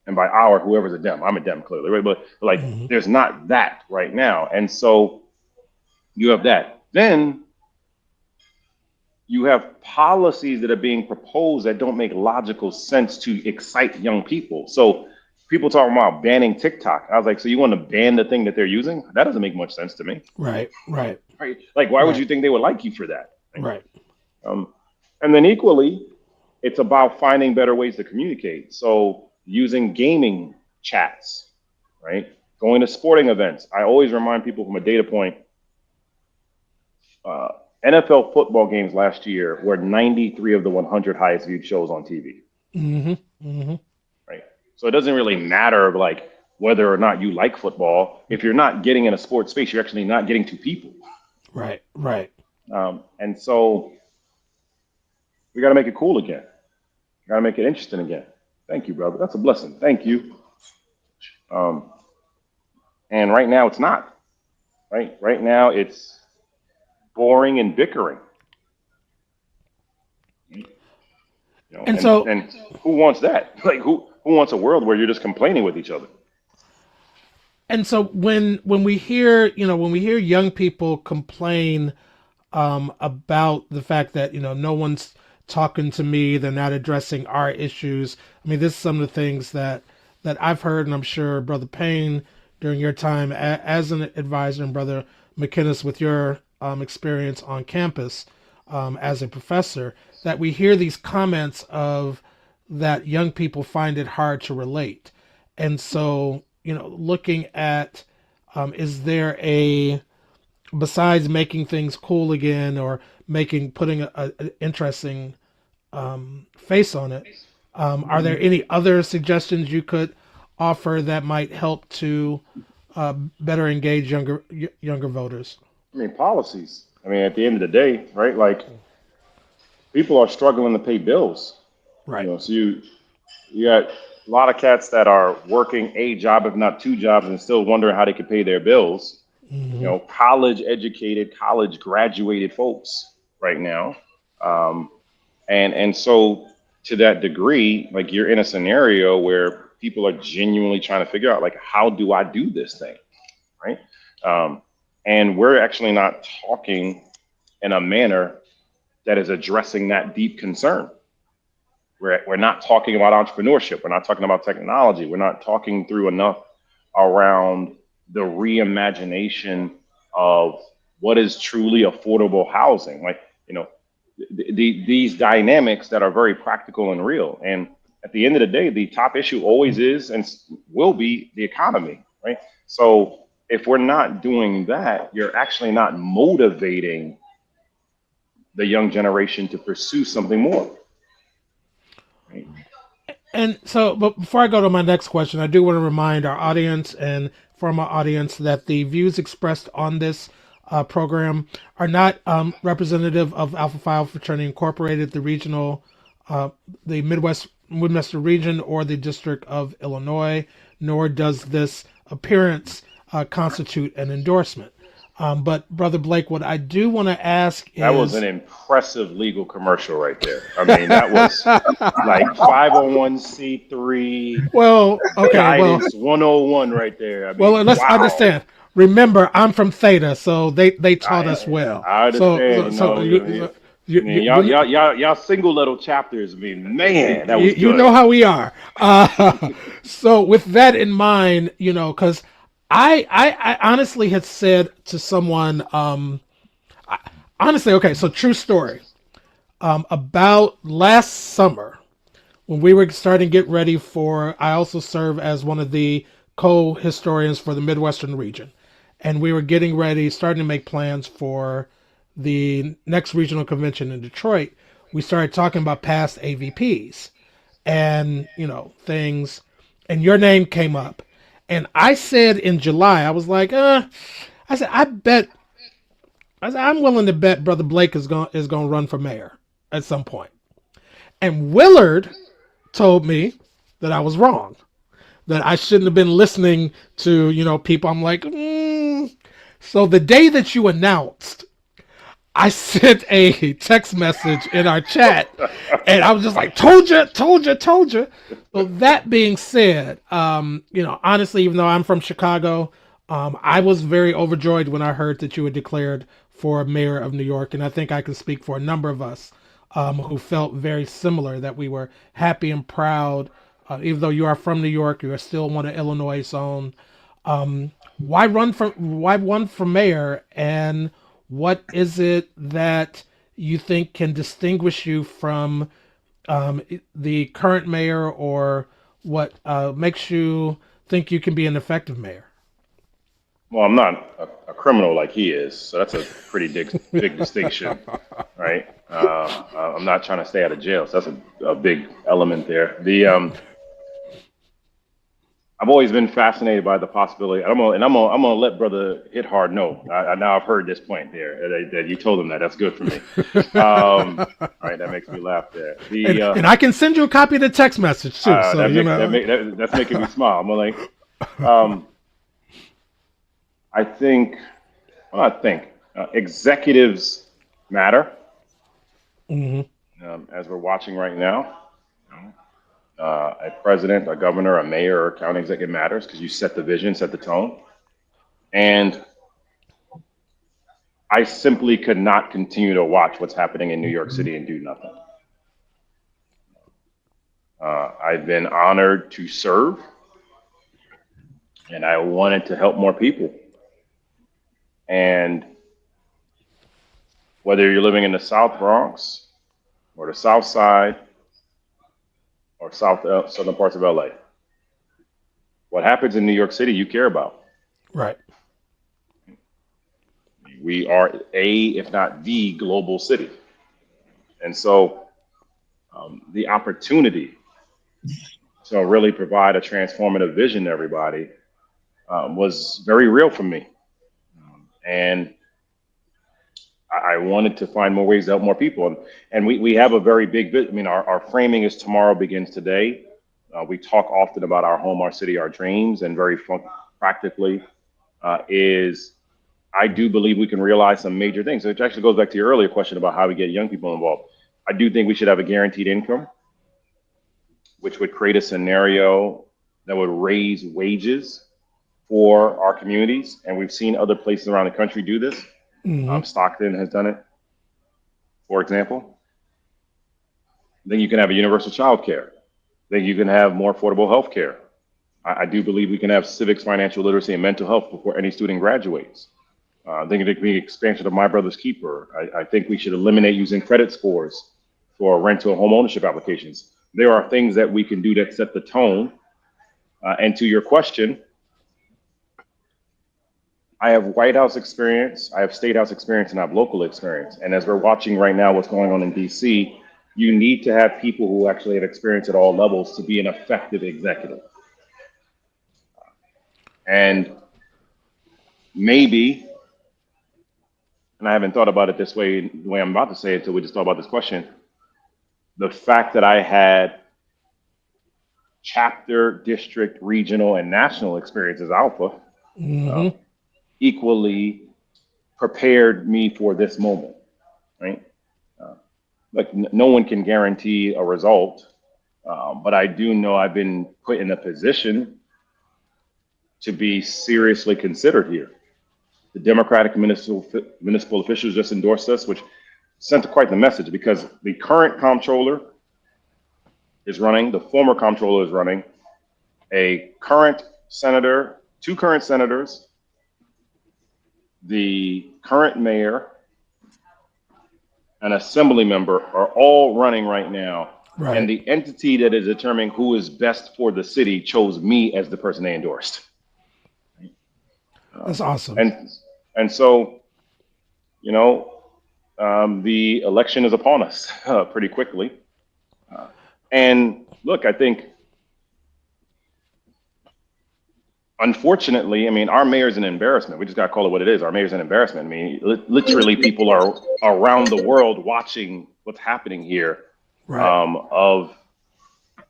And by our, whoever's a Dem, I'm a Dem clearly, right? But like, Hmm. there's not that right now, and so you have that. Then you have policies that are being proposed that don't make logical sense to excite young people. So people talking about banning TikTok. I was like, so you want to ban the thing that they're using? That doesn't make much sense to me. Right. Right. Right? Like, why would Right. you think they would like you for that? Right. And then equally, it's about finding better ways to communicate. So using gaming chats, right? Going to sporting events. I always remind people from a data point, uh, NFL football games last year were 93 of the 100 highest viewed shows on TV, Hmm. Hmm. right? So it doesn't really matter like whether or not you like football. If you're not getting in a sports space, you're actually not getting to people. Right. Right. And so we got to make it cool again. Got to make it interesting again. Thank you, brother. That's a blessing. Thank you. And right now it's not. Right now it's boring and bickering. You know, And so, and who wants that? Like who wants a world where you're just complaining with each other? when we hear, when we hear young people complain about the fact that no one's talking to me, they're not addressing our issues. I mean, this is some of the things that I've heard, and I'm sure Brother Payne, during your time as an advisor, and Brother McKinnis with your experience on campus as a professor, that we hear these comments of that young people find it hard to relate. And so, looking at, is there a, besides making things cool again, or putting an interesting face on it, are there any other suggestions you could offer that might help to better engage younger voters? I mean, policies. I mean, at the end of the day, right? Like people are struggling to pay bills. Right. So you got a lot of cats that are working a job, if not two jobs, and still wondering how they could pay their bills. Mm-hmm. College educated, college graduated folks right now. And so to that degree, like you're in a scenario where people are genuinely trying to figure out, like, how do I do this thing? Right. And we're actually not talking in a manner that is addressing that deep concern. We're not talking about entrepreneurship. We're not talking about technology. We're not talking through enough around the reimagination of what is truly affordable housing. Like, these dynamics that are very practical and real. And at the end of the day, the top issue always is and will be the economy, right? So if we're not doing that, you're actually not motivating the young generation to pursue something more. Right? And so, but before I go to my next question, I do want to remind our audience and former audience that the views expressed on this program are not representative of Alpha Phi Fraternity Incorporated, the regional, the Midwestern region, or the District of Illinois, nor does this appearance constitute an endorsement. But Brother Blake, what I do want to ask is... That was an impressive legal commercial right there. I mean, that was like 501c3. Well, okay. Guidance 101 right there. I mean, well, let's understand. Remember, I'm from Theta, so they taught us well. I understand. Y'all single little chapters. I mean, man, that was good. You know how we are. So with that in mind, because I honestly had said to someone, honestly, okay, so true story. About last summer, when we were starting to get ready for, I also serve as one of the co-historians for the Midwestern region. And we were getting ready, starting to make plans for the next regional convention in Detroit. We started talking about past AVPs and, things. And your name came up. And I said in July, I was like, I said, I'm willing to bet Brother Blake is going to run for mayor at some point. And Willard told me that I was wrong, that I shouldn't have been listening to, people. I'm like, So the day that you announced, I sent a text message in our chat, and I was just like, told you. So that being said, honestly, even though I'm from Chicago, I was very overjoyed when I heard that you were declared for mayor of New York, and I think I can speak for a number of us who felt very similar, that we were happy and proud. Even though you are from New York, you are still one of Illinois' own. Why run for mayor, and what is it that you think can distinguish you from the current mayor, or what makes you think you can be an effective mayor? Well, I'm not a criminal like he is, so that's a pretty big distinction, right? I'm not trying to stay out of jail, so that's a big element there. I've always been fascinated by the possibility. I'm gonna let Brother Hit Hard know. Now I've heard this point there that you told him that. That's good for me. All right, that makes me laugh there. And I can send you a copy of the text message too. So that's making me smile. I'm like, executives matter. Mm-hmm. As we're watching right now. A president, a governor, a mayor, or a county executive matters because you set the vision, set the tone. And I simply could not continue to watch what's happening in New York City and do nothing. I've been honored to serve, and I wanted to help more people. And whether you're living in the South Bronx or the South Side, or southern parts of LA. What happens in New York City, you care about. Right. We are if not the global city. And so the opportunity to really provide a transformative vision to everybody was very real for me. And I wanted to find more ways to help more people. And we have a very big, our framing is tomorrow begins today. We talk often about our home, our city, our dreams, and very practically I do believe we can realize some major things, which actually goes back to your earlier question about how we get young people involved. I do think we should have a guaranteed income, which would create a scenario that would raise wages for our communities. And we've seen other places around the country do this. Mm-hmm. Stockton has done it, for example. Then you can have a universal child care. Then you can have more affordable health care. I do believe we can have civics, financial literacy, and mental health before any student graduates. I think it could be expansion of My Brother's Keeper. I think we should eliminate using credit scores for rental and home ownership applications. There are things that we can do that set the tone. And to your question, I have White House experience, I have State House experience, and I have local experience. And as we're watching right now what's going on in DC, you need to have people who actually have experience at all levels to be an effective executive. And maybe, and I haven't thought about it this way, the way I'm about to say it until we just thought about this question, the fact that I had chapter, district, regional, and national experience as Alpha, Mm-hmm. equally prepared me for this moment, right? No one can guarantee a result, but I do know I've been put in a position to be seriously considered here. The Democratic municipal officials just endorsed us, which sent quite the message, because the current comptroller is running, the former comptroller is running, a current senator, two current senators, the current mayor, an assembly member are all running right now. Right. And the entity that is determining who is best for the city chose me as the person they endorsed. That's awesome. And so, you know, the election is upon us pretty quickly. And look, I think, unfortunately, I mean, our mayor's an embarrassment. We just got to call it what it is. Our mayor's an embarrassment. I mean, literally, people are around the world watching what's happening here. Right. Of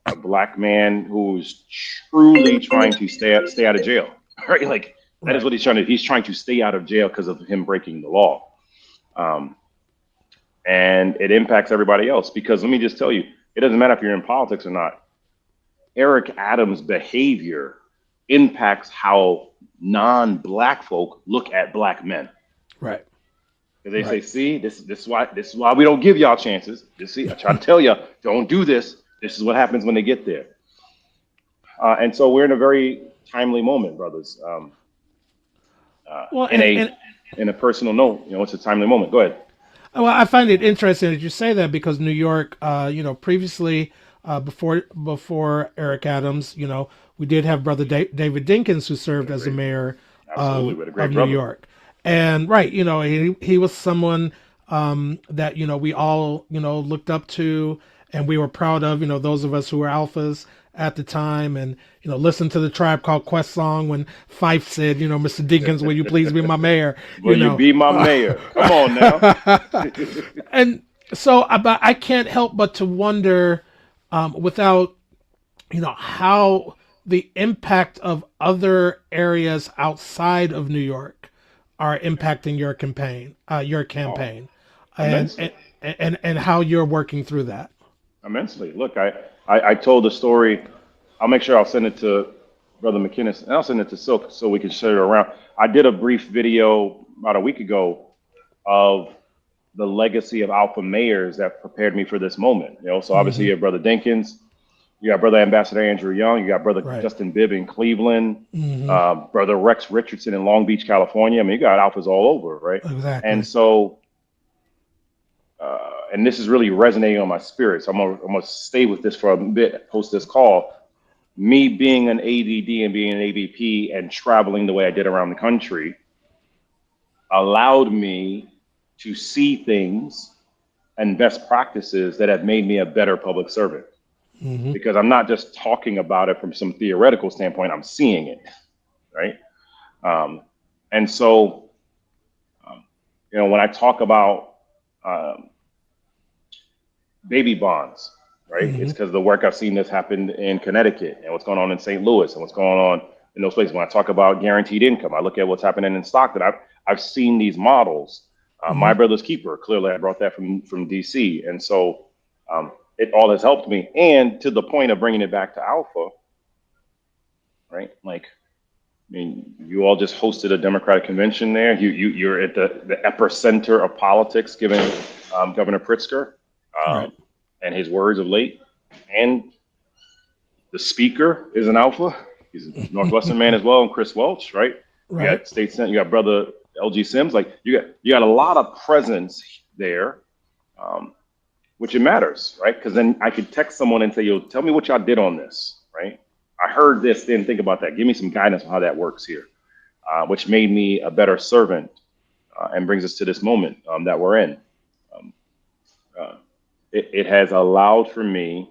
a black man who's truly trying to stay out of jail, right? Like that is what he's trying to. He's trying to stay out of jail because of him breaking the law, and it impacts everybody else. Because let me just tell you, it doesn't matter if you're in politics or not. Eric Adams' behavior impacts how non-black folk look at black men. Right. Because they say, see, this is why we don't give y'all chances. You see, I try to tell you, don't do this. This is what happens when they get there. And so we're in a very timely moment, brothers. Well, in a personal note, you know, it's a timely moment. Go ahead. Well, I find it interesting that you say that because New York, previously, before Eric Adams, we did have Brother David Dinkins, who served as the mayor of New York. And right, he was someone that we all looked up to, and we were proud of. Those of us who were alphas at the time, and listened to the Tribe Called Quest song when Fife said, "Mr. Dinkins, will you please be my mayor?" Will you be my mayor? Come on now. And so, I can't help but to wonder, without how the impact of other areas outside of New York are impacting your campaign, and how you're working through that. Immensely. Look, I told a story. I'll make sure I'll send it to Brother McKinnis, and I'll send it to Silk so we can share it around. I did a brief video about a week ago of the legacy of alpha mayors that prepared me for this moment. So obviously you have Brother Dinkins, you got Brother Ambassador Andrew Young, you got Brother Justin Bibb in Cleveland, Brother Rex Richardson in Long Beach, California. I mean, you got alphas all over, right? Exactly. And so, and this is really resonating on my spirit. So I'm gonna stay with this for a bit post this call. Me being an ADD and being an AVP and traveling the way I did around the country allowed me to see things and best practices that have made me a better public servant. Because I'm not just talking about it from some theoretical standpoint, I'm seeing it, right? And so, when I talk about baby bonds, right? It's because of the work I've seen this happen in Connecticut and what's going on in St. Louis and what's going on in those places. When I talk about guaranteed income, I look at what's happening in Stockton. I've seen these models. My Brother's Keeper, clearly I brought that from DC. And so it all has helped me. And to the point of bringing it back to Alpha, right? Like, I mean, you all just hosted a Democratic convention there. You're at the epicenter of politics, given Governor Pritzker and his words of late. And the speaker is an alpha. He's a Northwestern man as well, and Chris Welch, right? You got State Senate, you got Brother LG Sims. Like you got a lot of presence there, which it matters, right? Because then I could text someone and say, "Yo, tell me what y'all did on this," right? I heard this, didn't think about that. Give me some guidance on how that works here, which made me a better servant and brings us to this moment that we're in. It has allowed for me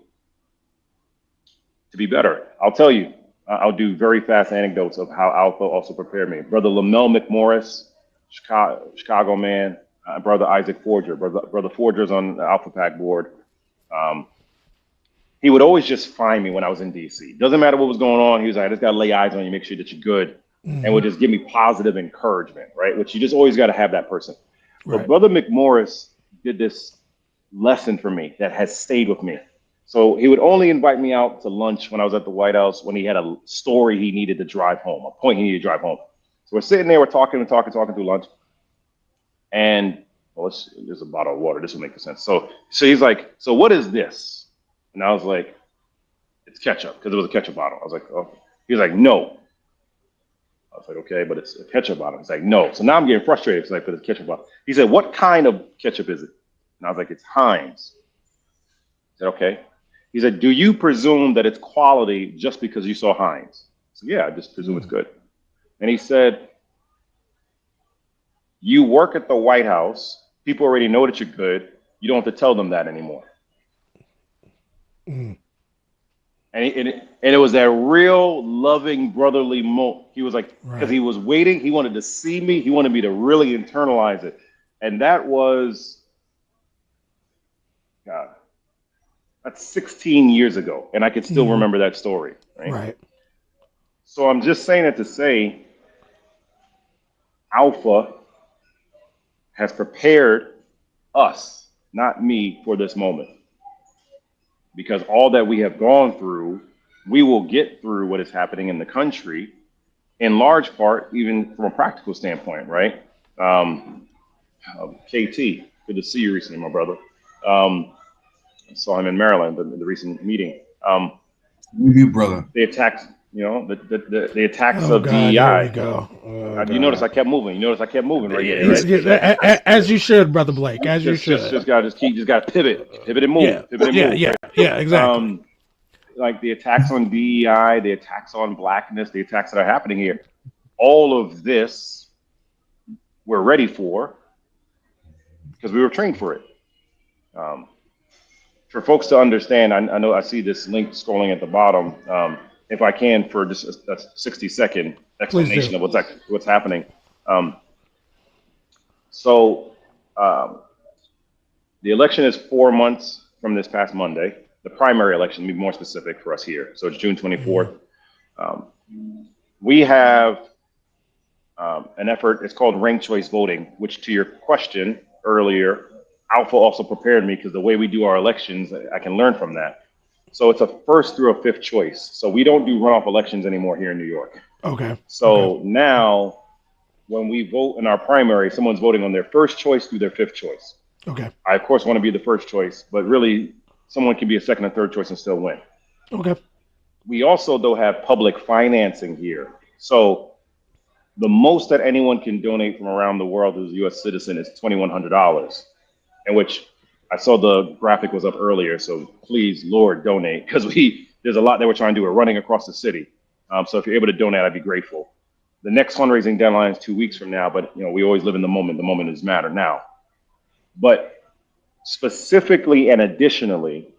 to be better. I'll tell you, I'll do very fast anecdotes of how Alpha also prepared me. Brother Lamel McMorris, Chicago man, Brother Isaac Forger. Brother Forger's on the Alpha Pack board. He would always just find me when I was in DC. Doesn't matter what was going on. He was like, I just got to lay eyes on you, make sure that you're good. And would just give me positive encouragement, right? Which you just always got to have that person. But Brother McMorris did this lesson for me that has stayed with me. So he would only invite me out to lunch when I was at the White House when he had a story he needed to drive home, a point he needed to drive home. So we're sitting there, we're talking through lunch. And there's a bottle of water. This will make sense. So he's like, "So what is this?" And I was like, "It's ketchup," because it was a ketchup bottle. I was like, "Oh." He was like, "No." I was like, "Okay, but it's a ketchup bottle." He's like, "No." So now I'm getting frustrated. It's like, "But it's ketchup bottle." He said, "What kind of ketchup is it?" And I was like, it's Heinz. I said, okay. He said, do you presume that it's quality just because you saw Heinz? I said, yeah, I just presume it's good. And he said, you work at the White House. People already know that you're good. You don't have to tell them that anymore. Mm. And it was that real loving brotherly moment. He was like, because he was waiting. He wanted to see me. He wanted me to really internalize it. And that was, God, that's 16 years ago. And I can still remember that story. Right. So I'm just saying it to say, Alpha has prepared us, not me, for this moment. Because all that we have gone through, we will get through what is happening in the country, in large part, even from a practical standpoint, right? KT, good to see you recently, my brother. I saw him in Maryland in the recent meeting. You, brother. The attacks, the attacks Oh, of God, DEI. Here we go. You notice I kept moving. Right here, right? As you should, Brother Blake. As you should. Just gotta pivot and move. Yeah, exactly. Like the attacks on DEI, the attacks on blackness, the attacks that are happening here. All of this we're ready for because we were trained for it. For folks to understand, I know I see this link scrolling at the bottom. If I can, for just a 60-second explanation of what's happening. The election is 4 months from this past Monday. The primary election, to be more specific for us here. So it's June 24th. We have an effort, it's called ranked choice voting, which to your question earlier, Alpha also prepared me because the way we do our elections, I can learn from that. So it's a first through a fifth choice. So we don't do runoff elections anymore here in New York. Okay. So now when we vote in our primary, someone's voting on their first choice through their fifth choice. Okay. I, of course, want to be the first choice, but really someone can be a second and third choice and still win. Okay. We also, though, have public financing here. So the most that anyone can donate from around the world who's a U.S. citizen is $2,100, in which I saw the graphic was up earlier. So please, Lord, donate, because there's a lot that we're trying to do. We're running across the city. So if you're able to donate, I'd be grateful. The next fundraising deadline is 2 weeks from now, but we always live in the moment. The moment is matter now. But specifically and additionally,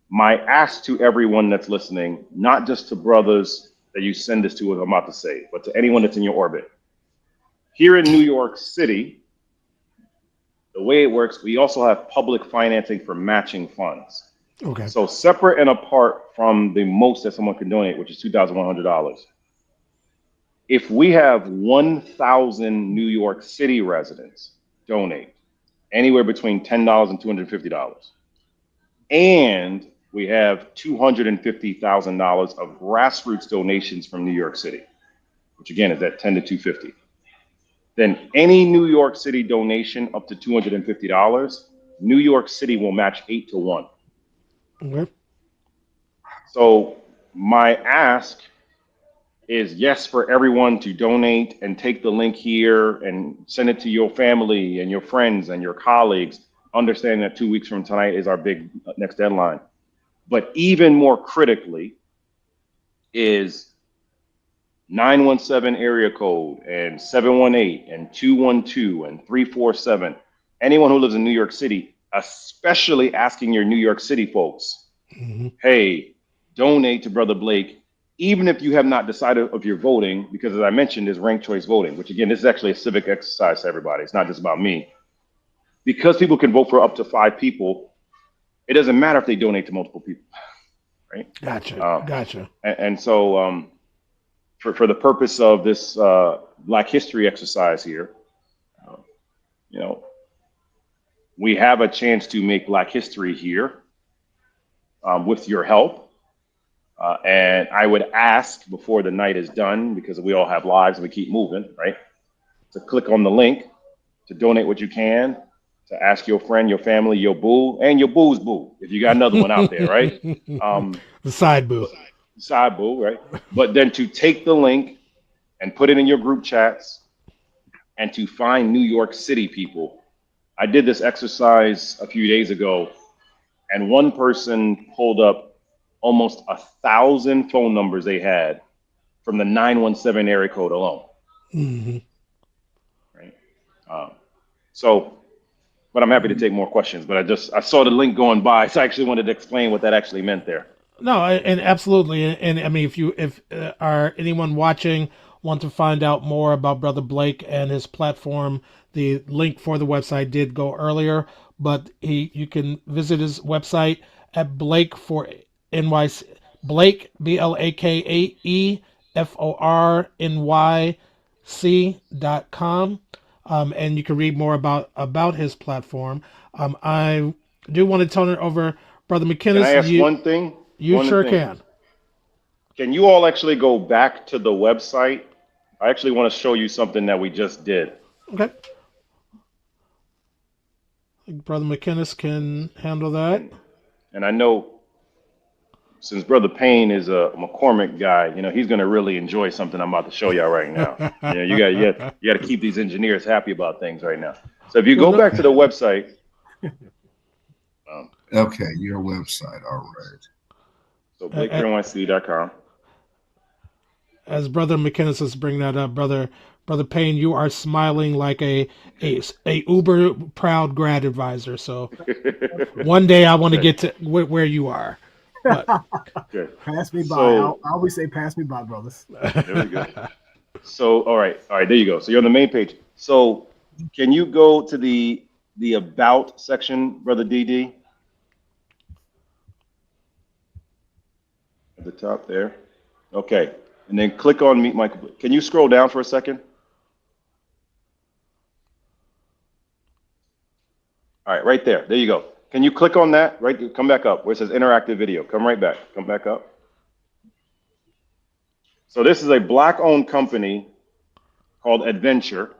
my ask to everyone that's listening, not just to brothers that you send this to, as I'm about to say, but to anyone that's in your orbit. Here in New York City, the way it works, we also have public financing for matching funds. Okay. So separate and apart from the most that someone can donate, which is $2,100. If we have 1,000 New York City residents donate anywhere between $10 and $250, and we have $250,000 of grassroots donations from New York City, which again is at 10 to 250. Then any New York City donation up to $250, New York City will match 8 to 1. Okay. So my ask is, yes, for everyone to donate and take the link here and send it to your family and your friends and your colleagues, understanding that 2 weeks from tonight is our big next deadline. But even more critically is 917 area code and 718 and 212 and 347. Anyone who lives in New York City, especially asking your New York City folks, hey, donate to Brother Blake, even if you have not decided if you're voting, because as I mentioned, is ranked choice voting, which again, this is actually a civic exercise to everybody. It's not just about me. Because people can vote for up to 5 people, it doesn't matter if they donate to multiple people, right? Gotcha. And so for the purpose of this Black History exercise here, we have a chance to make Black history here with your help. And I would ask before the night is done, because we all have lives and we keep moving, right? To click on the link, to donate what you can, to ask your friend, your family, your boo, and your boo's boo, if you got another one out there, right? The side boo. Side boo, right? But then to take the link and put it in your group chats and to find New York City people I did this exercise a few days ago, and one person pulled up almost 1,000 phone numbers they had from the 917 area code alone. Mm-hmm. Right. So, but I'm happy to take more questions. But I saw the link going by, so I actually wanted to explain what that actually meant there. No, and absolutely, and I mean, if are anyone watching want to find out more about Brother Blake and his platform, the link for the website did go earlier, but you can visit his website at Blake for NYC, Blake BlakeForNYC.com, and you can read more about his platform. I do want to turn it over, Brother McKinnis. Can I ask one thing? You sure can. Can you all actually go back to the website? I actually want to show you something that we just did. Okay. Brother McKinnis can handle that. And I know since Brother Payne is a McCormick guy, he's going to really enjoy something I'm about to show y'all right now. You got to keep these engineers happy about things right now. So if you go back to the website. Okay, your website. All right. So BlakeForNYC.com. As Brother McKinnis is bringing that up, Brother Payne, you are smiling like a uber proud grad advisor. So one day I want to get to where you are. But, pass me by. I always say pass me by, brothers. There we go. So all right, there you go. So you're on the main page. So can you go to the about section, Brother DD? At the top there. Okay. And then click on Meet Michael. Can you scroll down for a second? All right, right there. There you go. Can you click on that? Right, come back up where it says interactive video. Come right back. Come back up. So this is a Black-owned company called Adventure.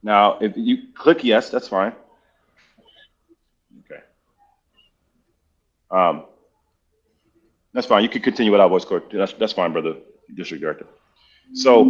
Now, if you click yes, that's fine. Okay. That's fine. You can continue without voice code. That's fine, Brother District Director. So,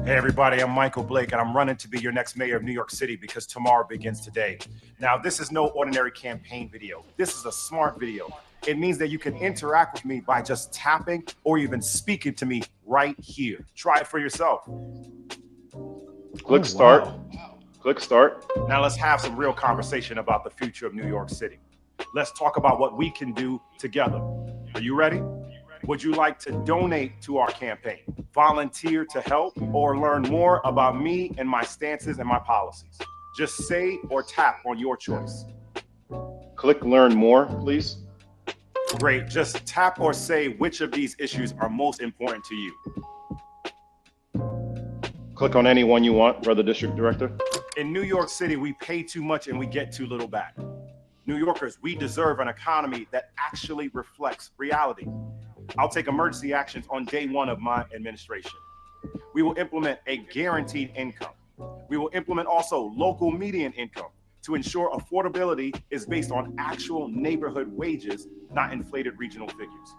hey everybody, I'm Michael Blake, and I'm running to be your next mayor of New York City because tomorrow begins today. Now, this is no ordinary campaign video. This is a smart video. It means that you can interact with me by just tapping or even speaking to me right here. Try it for yourself. Click start. Wow. Click start. Now let's have some real conversation about the future of New York City. Let's talk about what we can do together. Are you ready? Would you like to donate to our campaign, volunteer to help, or learn more about me and my stances and my policies? Just say or tap on your choice. Click learn more, please. Great. Just tap or say which of these issues are most important to you. Click on any one you want, Brother District Director. In New York City, we pay too much and we get too little back. New Yorkers, we deserve an economy that actually reflects reality. I'll take emergency actions on day one of my administration. We will implement a guaranteed income. We will implement also local median income to ensure affordability is based on actual neighborhood wages, not inflated regional figures.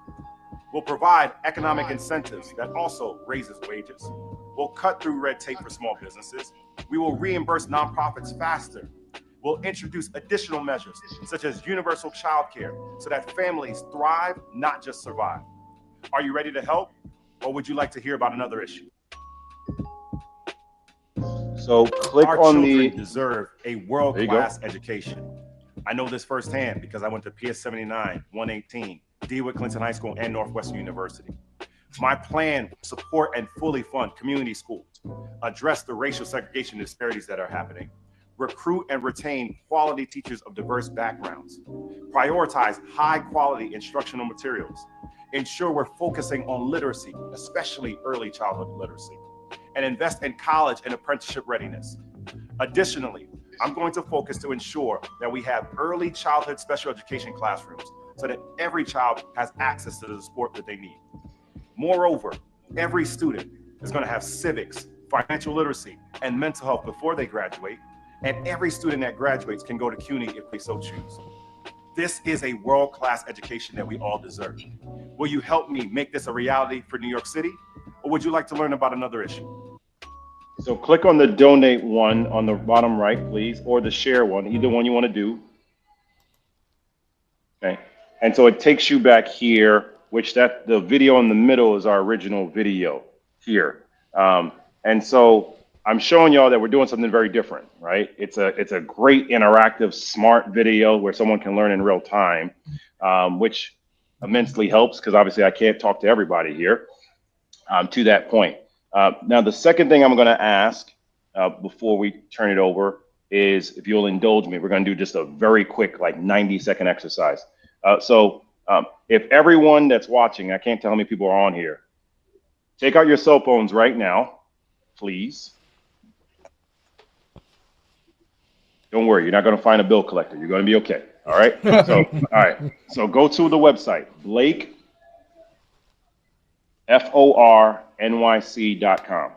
We'll provide economic incentives that also raises wages. We'll cut through red tape for small businesses. We will reimburse nonprofits faster. We'll introduce additional measures, such as universal childcare, so that families thrive, not just survive. Are you ready to help, or would you like to hear about another issue? So click Our on children deserve a world-class education. I know this firsthand because I went to PS 79, 118, DeWitt Clinton High School, and Northwestern University. My plan will support and fully fund community schools, address the racial segregation disparities that are happening, recruit and retain quality teachers of diverse backgrounds, prioritize high-quality instructional materials, ensure we're focusing on literacy, especially early childhood literacy, and invest in college and apprenticeship readiness. Additionally, I'm going to focus to ensure that we have early childhood special education classrooms so that every child has access to the support that they need. Moreover, every student is going to have civics, financial literacy, and mental health before they graduate, and every student that graduates can go to CUNY if they so choose. This is a world-class education that we all deserve. Will you help me make this a reality for New York City, or would you like to learn about another issue? So click on the donate one on the bottom right, please, or the share one, either one you want to do. Okay. And so it takes you back here, which the video in the middle is our original video here. And so I'm showing y'all that we're doing something very different, right? It's a great interactive, smart video where someone can learn in real time, which immensely helps because obviously I can't talk to everybody here to that point. Now, the second thing I'm going to ask before we turn it over is if you'll indulge me, we're going to do just a very quick, like 90-second exercise. If everyone that's watching, I can't tell how many people are on here, take out your cell phones right now, please. Don't worry, you're not going to find a bill collector. You're going to be okay. All right. So go to the website, Blake, FORNYC.com.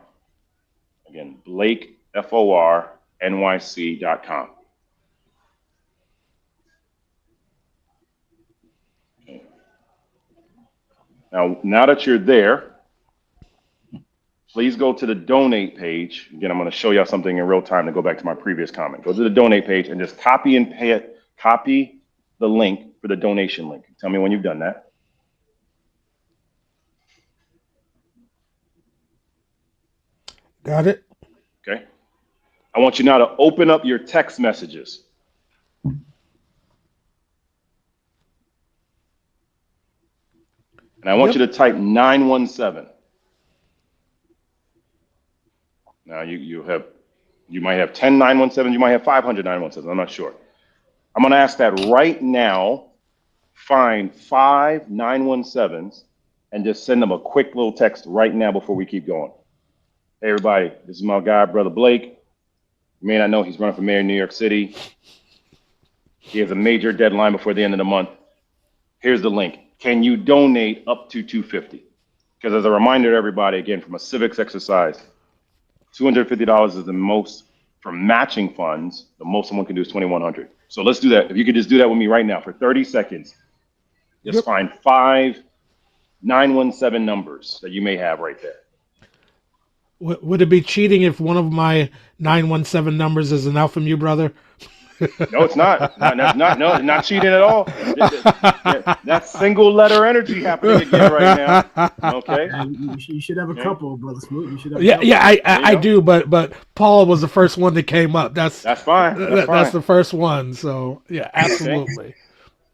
Again, Blake, FORNYC.com. Okay. Now that you're there, please go to the donate page. Again, I'm going to show y'all something in real time to go back to my previous comment. Go to the donate page and just copy the link for the donation link. Tell me when you've done that. Got it. Okay. I want you now to open up your text messages. And I want you to type 917. Now you might have 10 917s, you might have 500 917s, I'm not sure. I'm going to ask that right now, find 5 917s and just send them a quick little text right now before we keep going. Hey everybody, this is my guy, Brother Blake. You may not know he's running for mayor in New York City. He has a major deadline before the end of the month. Here's the link. Can you donate up to $250? Because as a reminder to everybody, again, from a civics exercise, $250 is the most for matching funds. The most someone can do is $2,100. So let's do that. If you could just do that with me right now for 30 seconds, just find 5 917 numbers that you may have right there. Would it be cheating if one of my 917 numbers is an out from you, brother? No, it's not. No, not cheating at all. That's single letter energy happening again right now. Okay. You should have a couple, Brother Smoot. You should have I do, but Paul was the first one that came up. That's fine. That's the first one. So yeah, absolutely. Okay.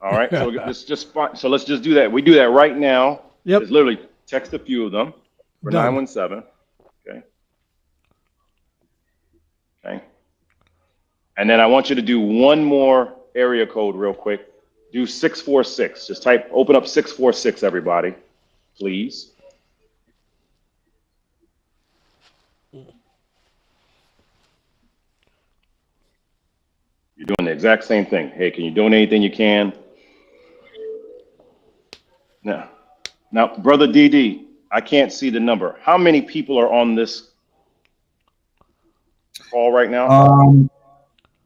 All right. So let's just do that. We do that right now. Yep. Just literally text a few of them for 917. Okay. And then I want you to do one more area code real quick. Do 646. Just open up 646, everybody, please. You're doing the exact same thing. Hey, can you donate anything you can? Now, Brother DD, I can't see the number. How many people are on this call right now?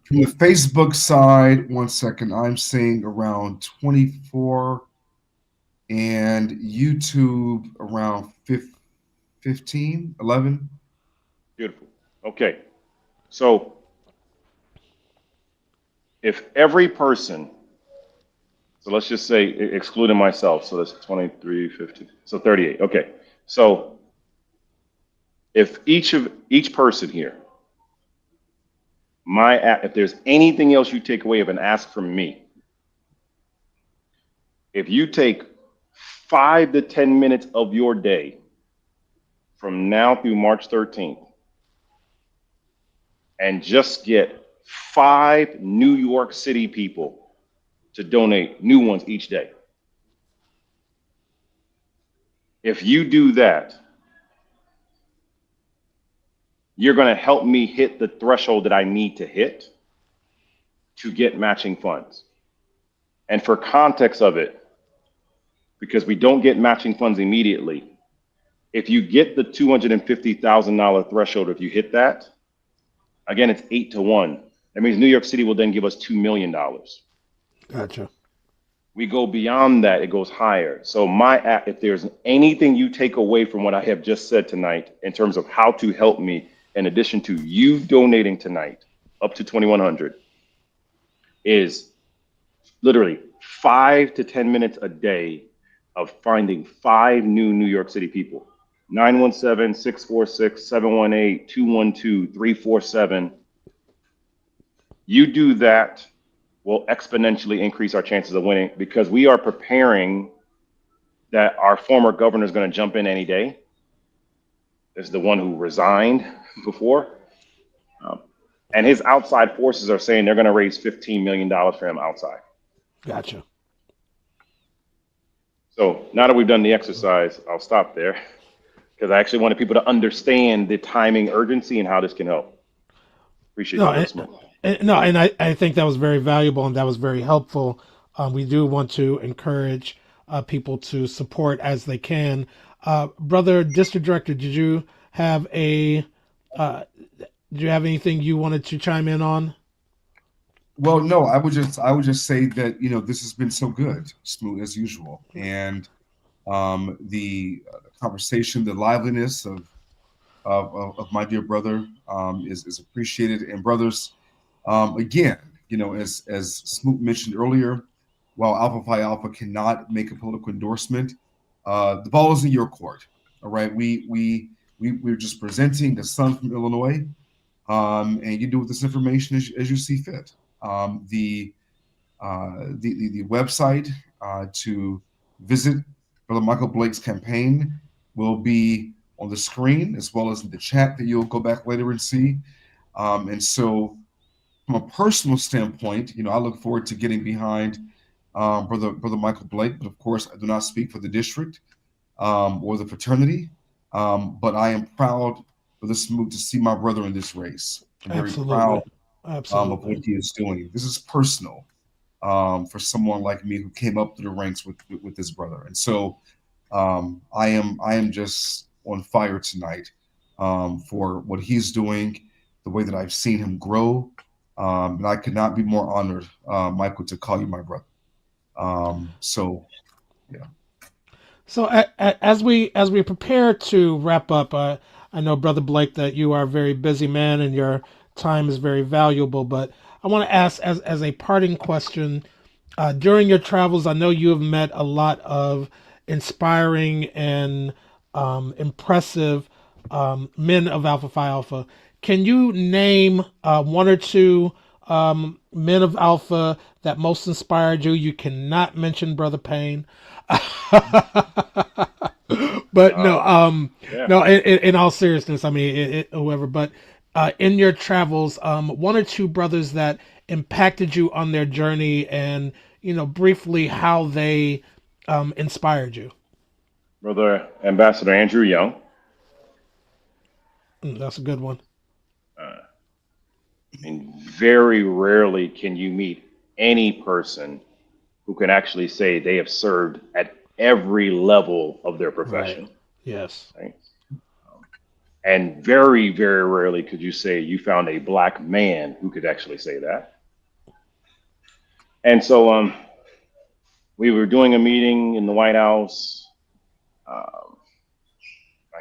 From the Facebook side, 1 second, I'm saying around 24, and YouTube around 15, 11. Beautiful. Okay. So if every person, so let's just say excluding myself, so that's 23, 50, so 38. Okay. So if each person here, if there's anything else you take away of an ask from me, if you take 5 to 10 minutes of your day from now through March 13th and just get 5 New York City people to donate, new ones each day. If you do that, you're going to help me hit the threshold that I need to hit to get matching funds. And for context of it, because we don't get matching funds immediately, if you get the $250,000 threshold, if you hit that, again, it's 8 to 1. That means New York City will then give us $2 million. Gotcha. We go beyond that, it goes higher. So if there's anything you take away from what I have just said tonight in terms of how to help me, in addition to you donating tonight up to 2,100, is literally 5 to 10 minutes a day of finding 5 new New York City people. 917-646-718-212-347. You do that, will exponentially increase our chances of winning, because we are preparing that our former governor is going to jump in any day. This is the one who resigned before. And his outside forces are saying they're going to raise $15 million for him outside. Gotcha. So now that we've done the exercise, I'll stop there, because I actually wanted people to understand the timing, urgency, and how this can help. Appreciate you listening. And I think that was very valuable and that was very helpful. We do want to encourage people to support as they can. Brother District Director, did you have anything you wanted to chime in on? Well, no, I would just say that, this has been so good, smooth as usual, and the conversation, the liveliness of my dear brother is appreciated. And brothers, again, as Smoot mentioned earlier, while Alpha Phi Alpha cannot make a political endorsement, the ball is in your court. All right, we're just presenting the son from Illinois, and you do with this information as you see fit. The website to visit Brother Michael Blake's campaign will be on the screen, as well as in the chat that you'll go back later and see. And so from a personal standpoint, I look forward to getting behind Brother Michael Blake. But of course, I do not speak for the district or the fraternity. But I am proud for this move to see my brother in this race. I'm very proud of what he is doing. This is personal for someone like me who came up through the ranks with this brother. And so I am just on fire tonight for what he's doing, the way that I've seen him grow. And I could not be more honored, Michael, to call you my brother. So, yeah. So as we prepare to wrap up, I know, Brother Blake, that you are a very busy man and your time is very valuable. But I want to ask, as a parting question, during your travels, I know you have met a lot of inspiring and impressive men of Alpha Phi Alpha. Can you name one or two men of Alpha that most inspired you? You cannot mention Brother Payne. But no, in all seriousness, I mean, whoever, but in your travels, one or two brothers that impacted you on their journey, and, briefly how they inspired you. Brother Ambassador Andrew Young. That's a good one. And very rarely can you meet any person who can actually say they have served at every level of their profession. Right. Yes. Right? And very, very rarely could you say you found a Black man who could actually say that. And so we were doing a meeting in the White House. I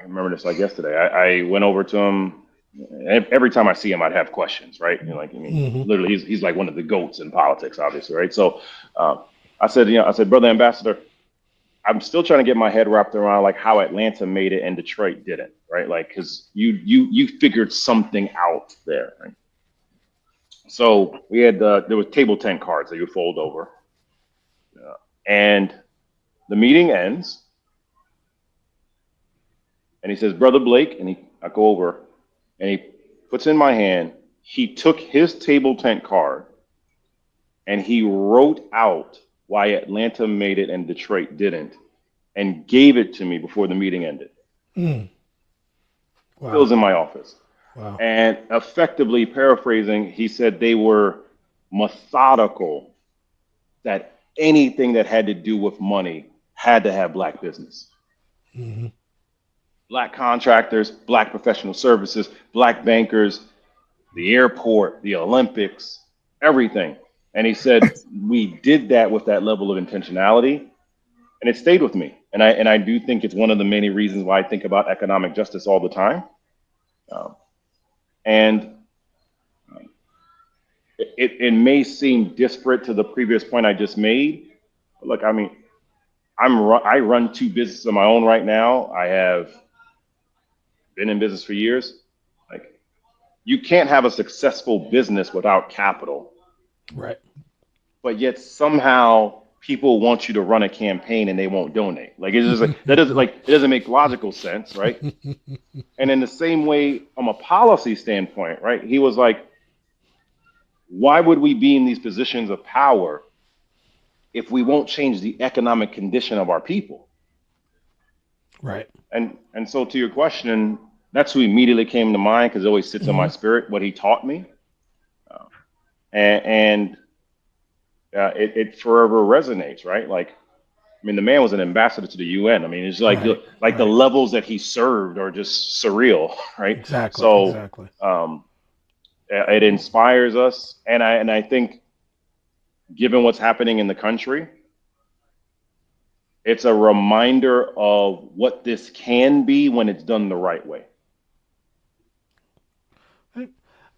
remember this like yesterday. I went over to him. Every time I see him, I'd have questions, right? Literally, he's like one of the GOATs in politics, obviously, right? So I said, Brother Ambassador, I'm still trying to get my head wrapped around like how Atlanta made it and Detroit didn't, right? Like, because you figured something out there, right? So we had there was table 10 cards that you fold over, and the meeting ends, and he says, Brother Blake, and I go over, and he puts in my hand. He took his table tent card, and he wrote out why Atlanta made it and Detroit didn't, and gave it to me before the meeting ended. Wow. It was in my office. Wow. And effectively paraphrasing, he said they were methodical, that anything that had to do with money had to have Black business. Mm-hmm. Black contractors, Black professional services, Black bankers, the airport, the Olympics, everything. And he said, we did that with that level of intentionality, and it stayed with me. And I do think it's one of the many reasons why I think about economic justice all the time. And it may seem disparate to the previous point I just made. But look, I mean, I run 2 businesses of my own right now. I have been in business for years. Like, you can't have a successful business without capital. Right. But yet somehow people want you to run a campaign and they won't donate. Like, it's just like, it doesn't make logical sense, right? And in the same way, from a policy standpoint, right? He was like, why would we be in these positions of power if we won't change the economic condition of our people? Right. And so to your question, that's who immediately came to mind, because it always sits in my spirit, what he taught me. It forever resonates, right? Like, I mean, the man was an ambassador to the UN. I mean, it's like the levels that he served are just surreal, right? Exactly. So, exactly. It inspires us, and I think, given what's happening in the country, it's a reminder of what this can be when it's done the right way.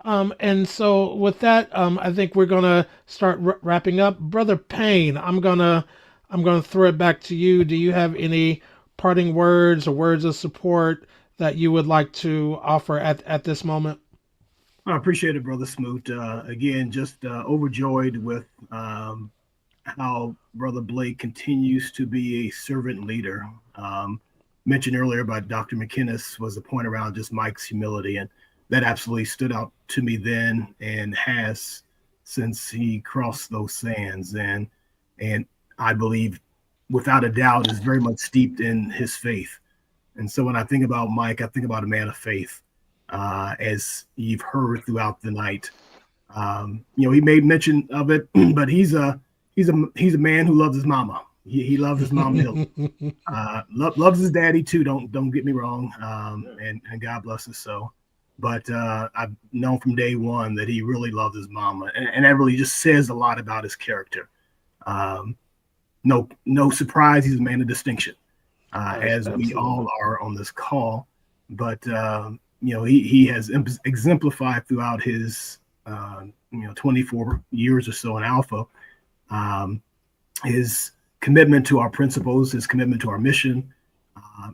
And so with that, I think we're gonna start wrapping up. Brother Payne, I'm gonna throw it back to you. Do you have any parting words or words of support that you would like to offer at this moment? I appreciate it, Brother Smoot. Again, just overjoyed with how Brother Blake continues to be a servant leader. Mentioned earlier about Dr. McInnes was a point around just Mike's humility, and that absolutely stood out to me then and has since he crossed those sands. And I believe, without a doubt, is very much steeped in his faith. And so when I think about Mike, I think about a man of faith. As you've heard throughout the night, he made mention of it, but he's a man who loves his mama. He loves his mama. Loves his daddy too. Don't get me wrong. And God bless his soul. But I've known from day one that he really loves his mama, and that really just says a lot about his character. No surprise, he's a man of distinction, as we all are on this call. But he has exemplified throughout his 24 years or so in Alpha, his commitment to our principles, his commitment to our mission,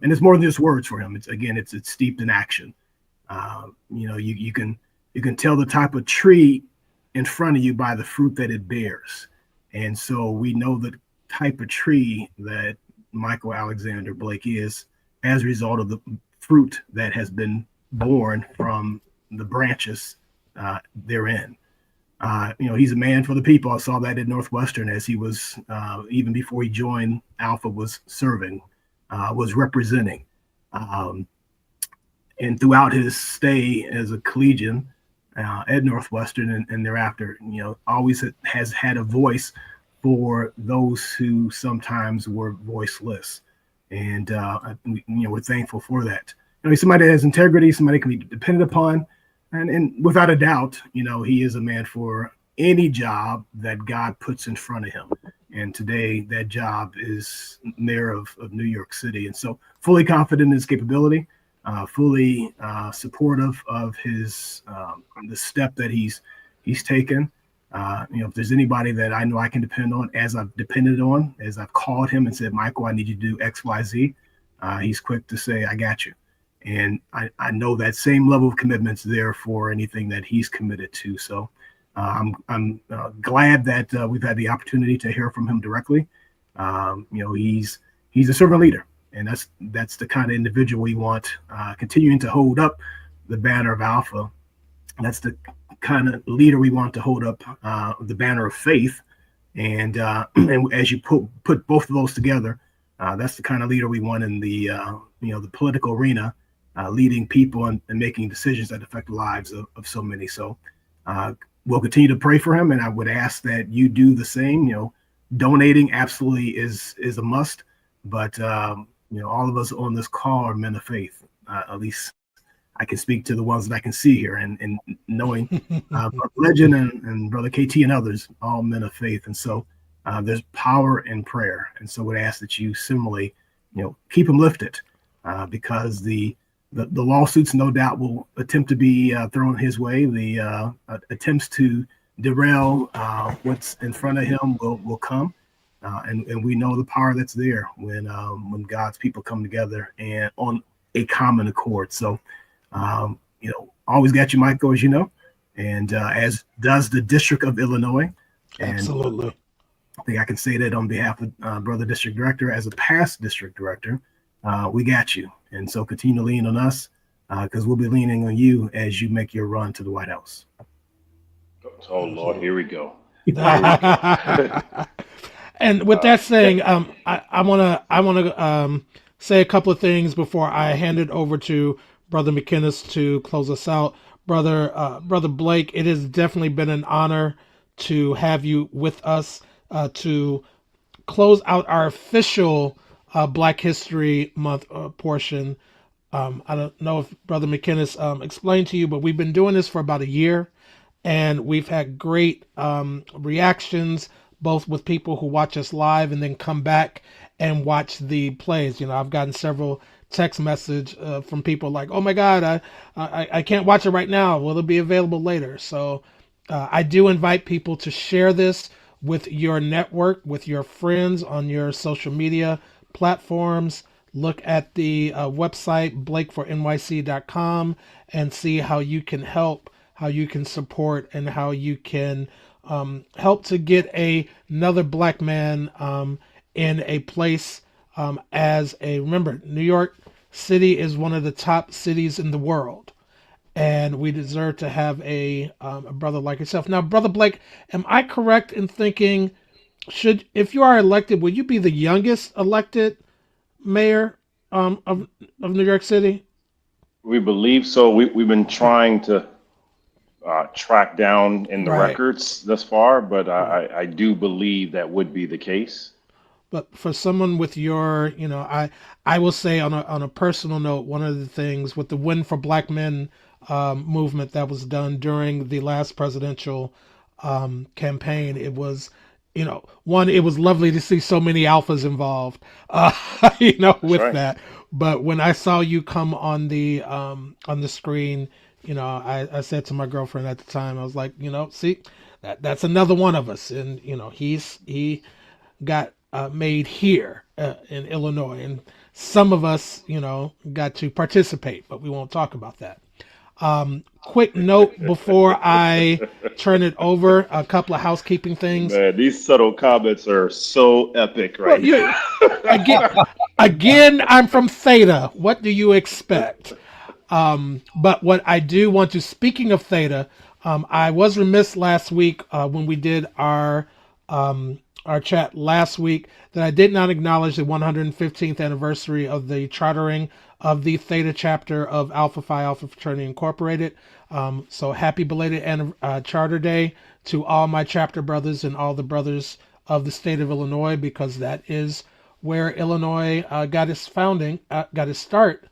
and it's more than just words for him. It's steeped in action. You can tell the type of tree in front of you by the fruit that it bears, and so we know the type of tree that Michael Alexander Blake is as a result of the fruit that has been born from the branches therein. He's a man for the people. I saw that at Northwestern as he was, even before he joined Alpha, was serving, was representing. And throughout his stay as a collegian at Northwestern and thereafter, always has had a voice for those who sometimes were voiceless. And, we're thankful for that. He's somebody that has integrity, somebody can be depended upon. And without a doubt, he is a man for any job that God puts in front of him. And today that job is mayor of New York City. And so fully confident in his capability, fully supportive of his the step that he's taken. If there's anybody that I know I can depend on, as I've depended on, as I've called him and said, Michael, I need you to do X, Y, Z, he's quick to say, I got you. And I know that same level of commitment's there for anything that he's committed to. So I'm glad that we've had the opportunity to hear from him directly. He's a servant leader, and that's the kind of individual we want continuing to hold up the banner of Alpha. That's the kind of leader we want to hold up the banner of faith. And as you put both of those together, that's the kind of leader we want in the the political arena, leading people and making decisions that affect the lives of so many. So we'll continue to pray for him, and I would ask that you do the same. Donating absolutely is a must, but all of us on this call are men of faith. At least I can speak to the ones that I can see here, and knowing Brother Legend and Brother KT and others, all men of faith. And so there's power in prayer. And so would ask that you similarly, keep them lifted because the lawsuits no doubt will attempt to be thrown his way. The attempts to derail what's in front of him will come. And we know the power that's there when God's people come together and on a common accord. So, always got you, Michael, as you know, and as does the District of Illinois. And Absolutely. I think I can say that on behalf of Brother District Director, as a past District Director, we got you. And so continue to lean on us because we'll be leaning on you as you make your run to the White House. Oh, Lord, here we go. And with that saying, I wanna say a couple of things before I hand it over to Brother McInnes to close us out. Brother Blake, it has definitely been an honor to have you with us to close out our official Black History Month portion. I don't know if Brother McInnes explained to you, but we've been doing this for about a year, and we've had great reactions, both with people who watch us live and then come back and watch the plays. I've gotten several text message from people like, "Oh my God, I can't watch it right now. Will it be available later?" So I do invite people to share this with your network, with your friends on your social media platforms. Look at the website blakefornyc.com and see how you can help, how you can support, and how you can help to get another Black man in a place remember, New York City is one of the top cities in the world, and we deserve to have a brother like yourself. Now, Brother Blake, am I correct in thinking, if you are elected, will you be the youngest elected mayor of New York City? We believe so. We've been trying to track down in the records thus far, but I do believe that would be the case. But for someone with your, I will say on a personal note, one of the things with the Win for Black Men movement that was done during the last presidential campaign, it was, it was lovely to see so many alphas involved, with that. But when I saw you come on the screen, I said to my girlfriend at the time, I was like, see, that's another one of us, and he got made here in Illinois, and some of us, got to participate, but we won't talk about that. Quick note before I turn it over, a couple of housekeeping things. Man, these subtle comments are so epic right now. Again, I'm from Theta. What do you expect? But what I do want to, speaking of Theta, I was remiss last week when we did our chat last week that I did not acknowledge the 115th anniversary of the chartering of the Theta chapter of Alpha Phi Alpha Fraternity Incorporated. So happy belated Charter Day to all my chapter brothers and all the brothers of the state of Illinois, because that is where Illinois got its start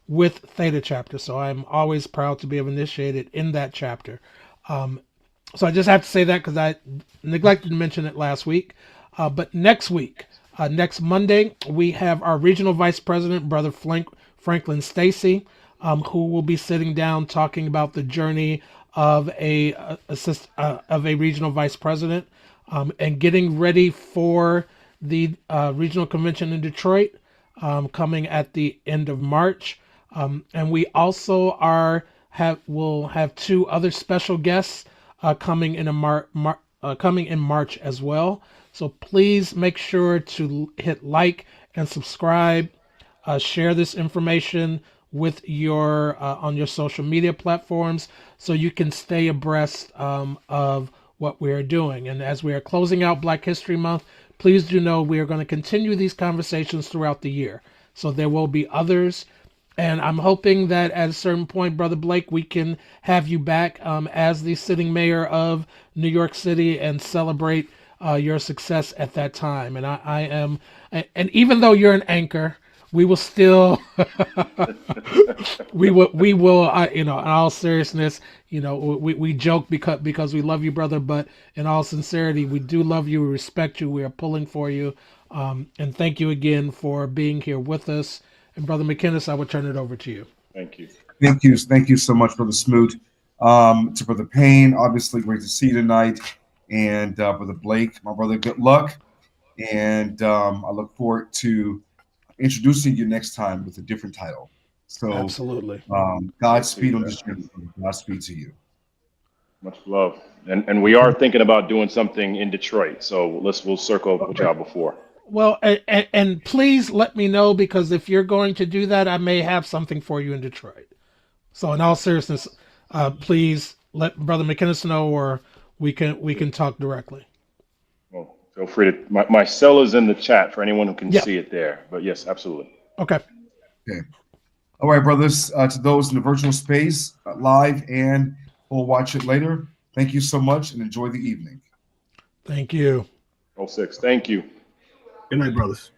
with Theta chapter. So I'm always proud to be initiated in that chapter. So I just have to say that because I neglected to mention it last week. But next week, next Monday, we have our regional vice president, Brother Franklin Stacy, who will be sitting down talking about the journey of a regional vice president and getting ready for the regional convention in Detroit coming at the end of March. And we also will have two other special guests coming in March as well. So please make sure to hit like and subscribe, share this information with your on your social media platforms so you can stay abreast of what we are doing. And as we are closing out Black History Month, please do know we are going to continue these conversations throughout the year. So there will be others. And I'm hoping that at a certain point, Brother Blake, we can have you back as the sitting mayor of New York City and celebrate your success at that time. And I am, and even though you're an anchor, we will still we will in all seriousness, we joke because we love you, brother, but in all sincerity, we do love you, we respect you, we are pulling for you, and thank you again for being here with us. And Brother McKinnis, I will turn it over to you. Thank you. Thank you so much, Brother Smoot. To Brother Payne, obviously great to see you tonight, and Brother Blake, my brother, good luck, and I look forward to introducing you next time with a different title. So, Absolutely. Godspeed on this journey. Godspeed to you. Much love. And we are thinking about doing something in Detroit. So we'll circle with y'all before. Well, and please let me know, because if you're going to do that, I may have something for you in Detroit. So in all seriousness, please let Brother McKinnis know, or we can talk directly. Well, feel free to. My cell is in the chat for anyone who can see it there. But yes, absolutely. Okay. All right, brothers. To those in the virtual space, live, and we'll watch it later. Thank you so much, and enjoy the evening. Thank you. 06. Thank you. Good night, brothers.